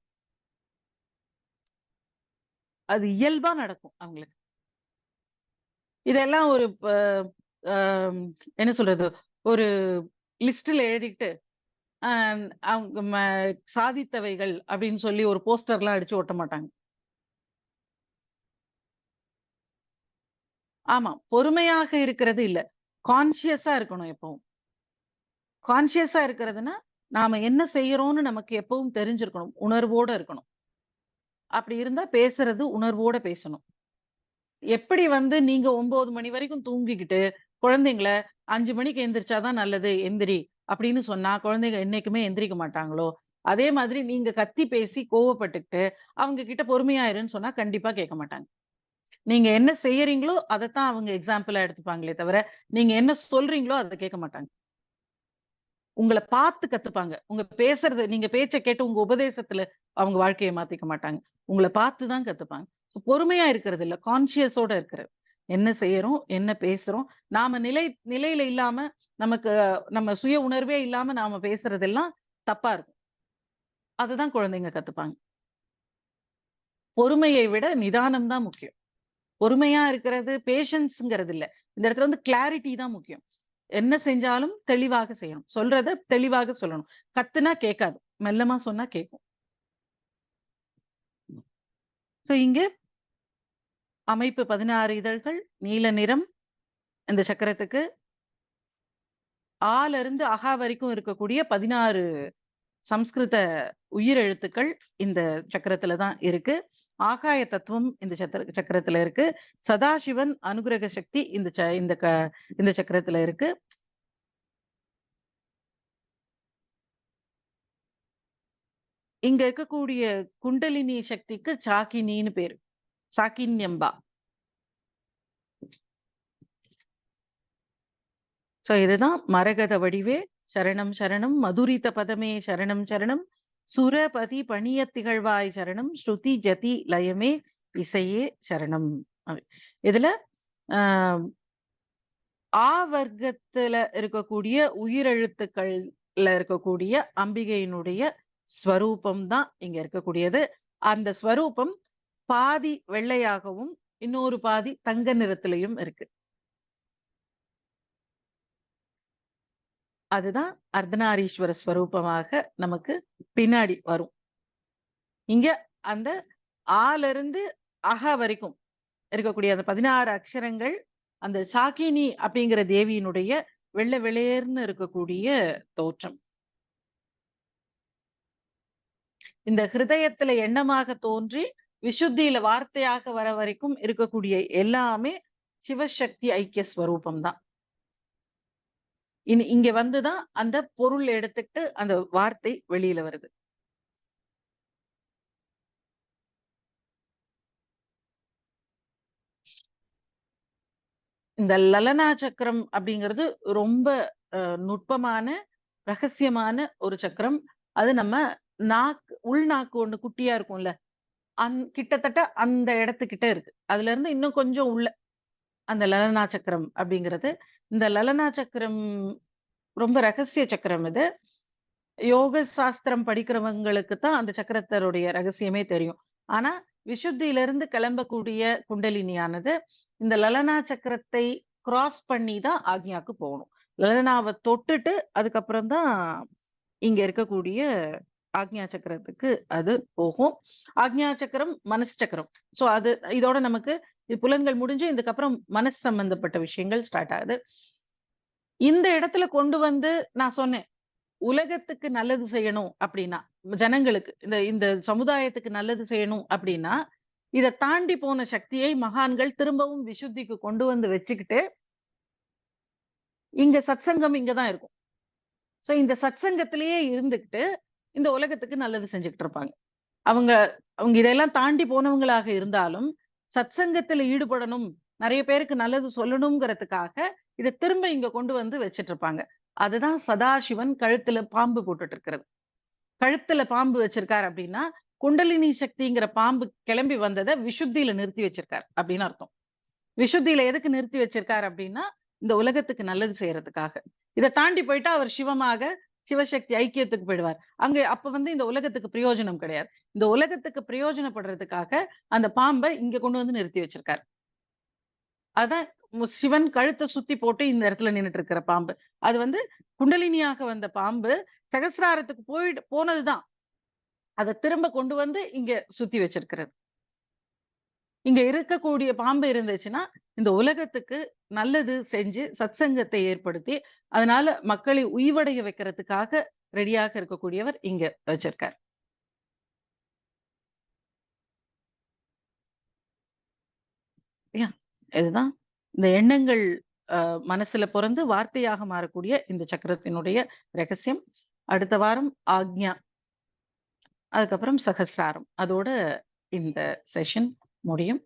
Speaker 1: அது இயல்பா நடக்கும் அவங்களுக்கு. இதெல்லாம் ஒரு அ என்ன சொல்றது? ஒரு லிஸ்ட்ல எழுதிட்டு, அ அவங்க சாதித்தவைகள் அப்படின்னு சொல்லி ஒரு போஸ்டர்லாம் அடிச்சு ஒட்ட மாட்டாங்க. ஆமா. பொறுமையாக இருக்கிறது இல்ல. கான்ஷியஸா இருக்கணும் எப்பவும். கான்ஷியஸா இருக்கிறதுன்னா, நாம என்ன செய்யறோம்னு நமக்கு எப்பவும் தெரிஞ்சிருக்கணும். உணர்வோட இருக்கணும். அப்படி இருந்தா பேசுறது உணர்வோட பேசணும். எப்படி வந்து நீங்க 9 மணி வரைக்கும் தூங்கிக்கிட்டு, குழந்தைங்கள 5 மணிக்கு எந்திரிச்சா தான் நல்லது, எந்திரி அப்படின்னு சொன்னா, குழந்தைங்க என்னைக்குமே எந்திரிக்க மாட்டாங்களோ, அதே மாதிரி நீங்க கத்தி பேசி கோவப்பட்டுக்கிட்டு, அவங்க கிட்ட பொறுமையா இருன்னு சொன்னா கண்டிப்பா கேட்க மாட்டாங்க. நீங்க என்ன செய்யறீங்களோ, அதத்தான் அவங்க எக்ஸாம்பிளா எடுத்துப்பாங்களே தவிர, நீங்க என்ன சொல்றீங்களோ அத கேட்க மாட்டாங்க. உங்கள பார்த்து கத்துப்பாங்க. உங்க பேசுறது நீங்க பேச்ச கேட்டு உங்க உபதேசத்துல அவங்க வாழ்க்கைய மாத்திக்க மாட்டாங்க. உங்கள பார்த்து தான் கத்துப்பாங்க. பொறுமையா இருக்கிறது இல்ல. கான்ஷியஸோட இருக்கிறது. என்ன செய்யறோம்? என்ன பேசுறோம்? நாம நிலையில இல்லாம, நமக்கு நம்ம சுய உணர்வே இல்லாம நாம பேசுறதெல்லாம் தப்பா இருக்கும். அததான் குழந்தைங்க கத்துப்பாங்க. பொறுமையை விட நிதானம் தான் முக்கியம். பொறுமையா இருக்கிறது பேஷன்ஸ்ங்கிறது இல்ல. இந்த இடத்துல வந்து கிளாரிட்டி தான் முக்கியம். என்ன செஞ்சாலும் தெளிவாக செய்யணும். சொல்றத தெளிவாக சொல்லணும். கத்துனா கேட்காது. மெல்லமா சொன்னா கேட்கும். சோ இங்க அமைப்பு 16 இதழ்கள், நீல நிறம் இந்த சக்கரத்துக்கு. ஆல இருந்து அகா வரைக்கும் இருக்கக்கூடிய 16 சம்ஸ்கிருத உயிரெழுத்துக்கள் இந்த சக்கரத்துல தான் இருக்கு. ஆகாய தத்துவம் இந்த சக்கரத்துல இருக்கு. சதாசிவன் அனுக்கிரக சக்தி இந்த சக்கரத்துல இருக்கு. இங்க இருக்கக்கூடிய குண்டலினி சக்திக்கு சாக்கினின்னு பேரு. சாக்கின்யம்பா. இதுதான் மரகத வடிவே சரணம் சரணம், மதுரித பதமே சரணம் சரணம், சுரபதி பணியத் திகழ்வாய் சரணம், ஸ்ருதி ஜதி லயமே இசையே சரணம். இதுல ஆ வர்க்கத்துல இருக்கக்கூடிய உயிரெழுத்துக்கள்ல இருக்கக்கூடிய அம்பிகையினுடைய ஸ்வரூபம் தான் இங்க இருக்கக்கூடியது. அந்த ஸ்வரூபம் பாதி வெள்ளையாகவும் இன்னொரு பாதி தங்க நிறத்திலையும் இருக்கு. அதுதான் அர்த்தநாரீஸ்வர ஸ்வரூபமாக நமக்கு பின்னாடி வரும். இங்க அந்த ஆல இருந்து அக வரைக்கும் இருக்கக்கூடிய அந்த 16 அக்ஷரங்கள் அந்த சாக்கினி அப்படிங்கிற தேவியினுடைய வெள்ளை வெளியேர்னு இருக்கக்கூடிய தோற்றம். இந்த ஹிருதயத்துல எண்ணமாக தோன்றி விசுத்தியில வார்த்தையாக வர வரைக்கும் இருக்கக்கூடிய எல்லாமே சிவசக்தி ஐக்கிய ஸ்வரூபம் தான். இங்க வந்துதான் அந்த பொருள் எடுத்துட்டு அந்த வார்த்தை வெளியில வருது. இந்த லலனா சக்கரம் அப்படிங்கிறது ரொம்ப நுட்பமான ரகசியமான ஒரு சக்கரம். அது நம்ம உள்நாக்கு ஒண்ணு குட்டியா இருக்கும்ல, கிட்டத்தட்ட அந்த இடத்துக்கிட்ட இருக்கு. அதுல இருந்து இன்னும் கொஞ்சம் உள்ள அந்த லலனா சக்கரம் அப்படிங்கிறது. இந்த லலனா சக்கரம் ரொம்ப ரகசிய சக்கரம் இது. யோக சாஸ்திரம் படிக்கிறவங்களுக்கு தான் அந்த சக்கரத்தருடைய ரகசியமே தெரியும். ஆனா விசுத்தியிலிருந்து கிளம்பக்கூடிய குண்டலினியானது இந்த லலனா சக்கரத்தை கிராஸ் பண்ணி தான் ஆக்ஞாக்கு போகணும். லலனாவை தொட்டுட்டு அதுக்கப்புறம் தான் இங்க இருக்கக்கூடிய ஆக்ஞா சக்கரத்துக்கு அது போகும். ஆக்ஞா சக்கரம் மனசு சக்கரம். சோ அது இதோட நமக்கு புலன்கள் முடிஞ்சு இதுக்கப்புறம் மனசு சம்பந்தப்பட்ட விஷயங்கள் ஸ்டார்ட் ஆகுது. இந்த இடத்துல கொண்டு வந்து நான் சொன்னேன், உலகத்துக்கு நல்லது செய்யணும் அப்படின்னா, ஜனங்களுக்கு இந்த இந்த சமுதாயத்துக்கு நல்லது செய்யணும் அப்படின்னா, இத தாண்டி போன சக்தியை மகான்கள் திரும்பவும் விசுத்திக்கு கொண்டு வந்து வச்சுக்கிட்டு, இங்க சத்சங்கம் இங்க தான் இருக்கும். இந்த சத்சங்கத்திலேயே இருந்துகிட்டு, இந்த உலகத்துக்கு நல்லது செஞ்சுகிட்டு இருப்பாங்க. அவங்க அவங்க இதெல்லாம் தாண்டி போனவங்களாக இருந்தாலும், சத்சங்கத்துல ஈடுபடணும், நெறைய பேருக்கு நல்லது சொல்லணும்ங்கிறதுக்காக, இத திரும்ப இங்க கொண்டு வந்து வச்சுட்டு இருப்பாங்க. அதுதான் சதாசிவன் கழுத்துல பாம்பு போட்டுட்டு இருக்கிறது. கழுத்துல பாம்பு வச்சிருக்கார் அப்படின்னா, குண்டலினி சக்திங்கிற பாம்பு கிளம்பி வந்தத விசுத்தியில நிறுத்தி வச்சிருக்கார் அப்படின்னு அர்த்தம். விசுத்தியில எதுக்கு நிறுத்தி வச்சிருக்கார் அப்படின்னா, இந்த உலகத்துக்கு நல்லது செய்யறதுக்காக. இத தாண்டி போயிட்டா அவர் சிவமாக, சிவசக்தி ஐக்கியத்துக்கு போயிடுவார். அப்ப வந்து இந்த உலகத்துக்கு பிரயோஜனம் கிடையாது. இந்த உலகத்துக்கு பிரயோஜனப்படுறதுக்காக அந்த பாம்ப இங்க கொண்டு வந்து நிறுத்தி வச்சிருக்கார். அதான் சிவன் கழுத்த சுத்தி போட்டு இந்த இடத்துல நின்னுட்டு இருக்கிற பாம்பு. அது வந்து குண்டலினியாக வந்த பாம்பு சகசிராரத்துக்கு போனதுதான். அத திரும்ப கொண்டு வந்து இங்க சுத்தி வச்சிருக்கிறது. இங்க இருக்கக்கூடிய பாம்பு இருந்துச்சுன்னா, இந்த உலகத்துக்கு நல்லது செஞ்சு சத்சங்கத்தை ஏற்படுத்தி, அதனால மக்களை உய்வடைய வைக்கிறதுக்காக ரெடியாக இருக்கக்கூடியவர் இங்க வச்சிருக்கார். இதுதான் இந்த எண்ணங்கள் மனசுல பொறந்து வார்த்தையாக மாறக்கூடிய இந்த சக்கரத்தினுடைய ரகசியம். அடுத்த வாரம் ஆக்ஞா, அதுக்கப்புறம் சகஸ்ராரம். அதோட இந்த செஷன் முடியும்.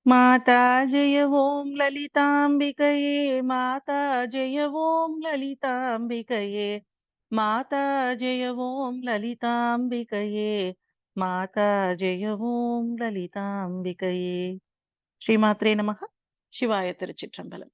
Speaker 1: மாதா ஜெய ஓம் லலிதாம்பிகையே, மாதா ஜெய ஓம் லலிதாம்பிகையே, மாதா ஜெய ஓம் லலிதாம்பிகையே, மாதா ஜெய ஓம் லலிதாம்பிகையே. ஸ்ரீமாத்ரே நமः. சிவாய திருச்சிற்றம்பலம்.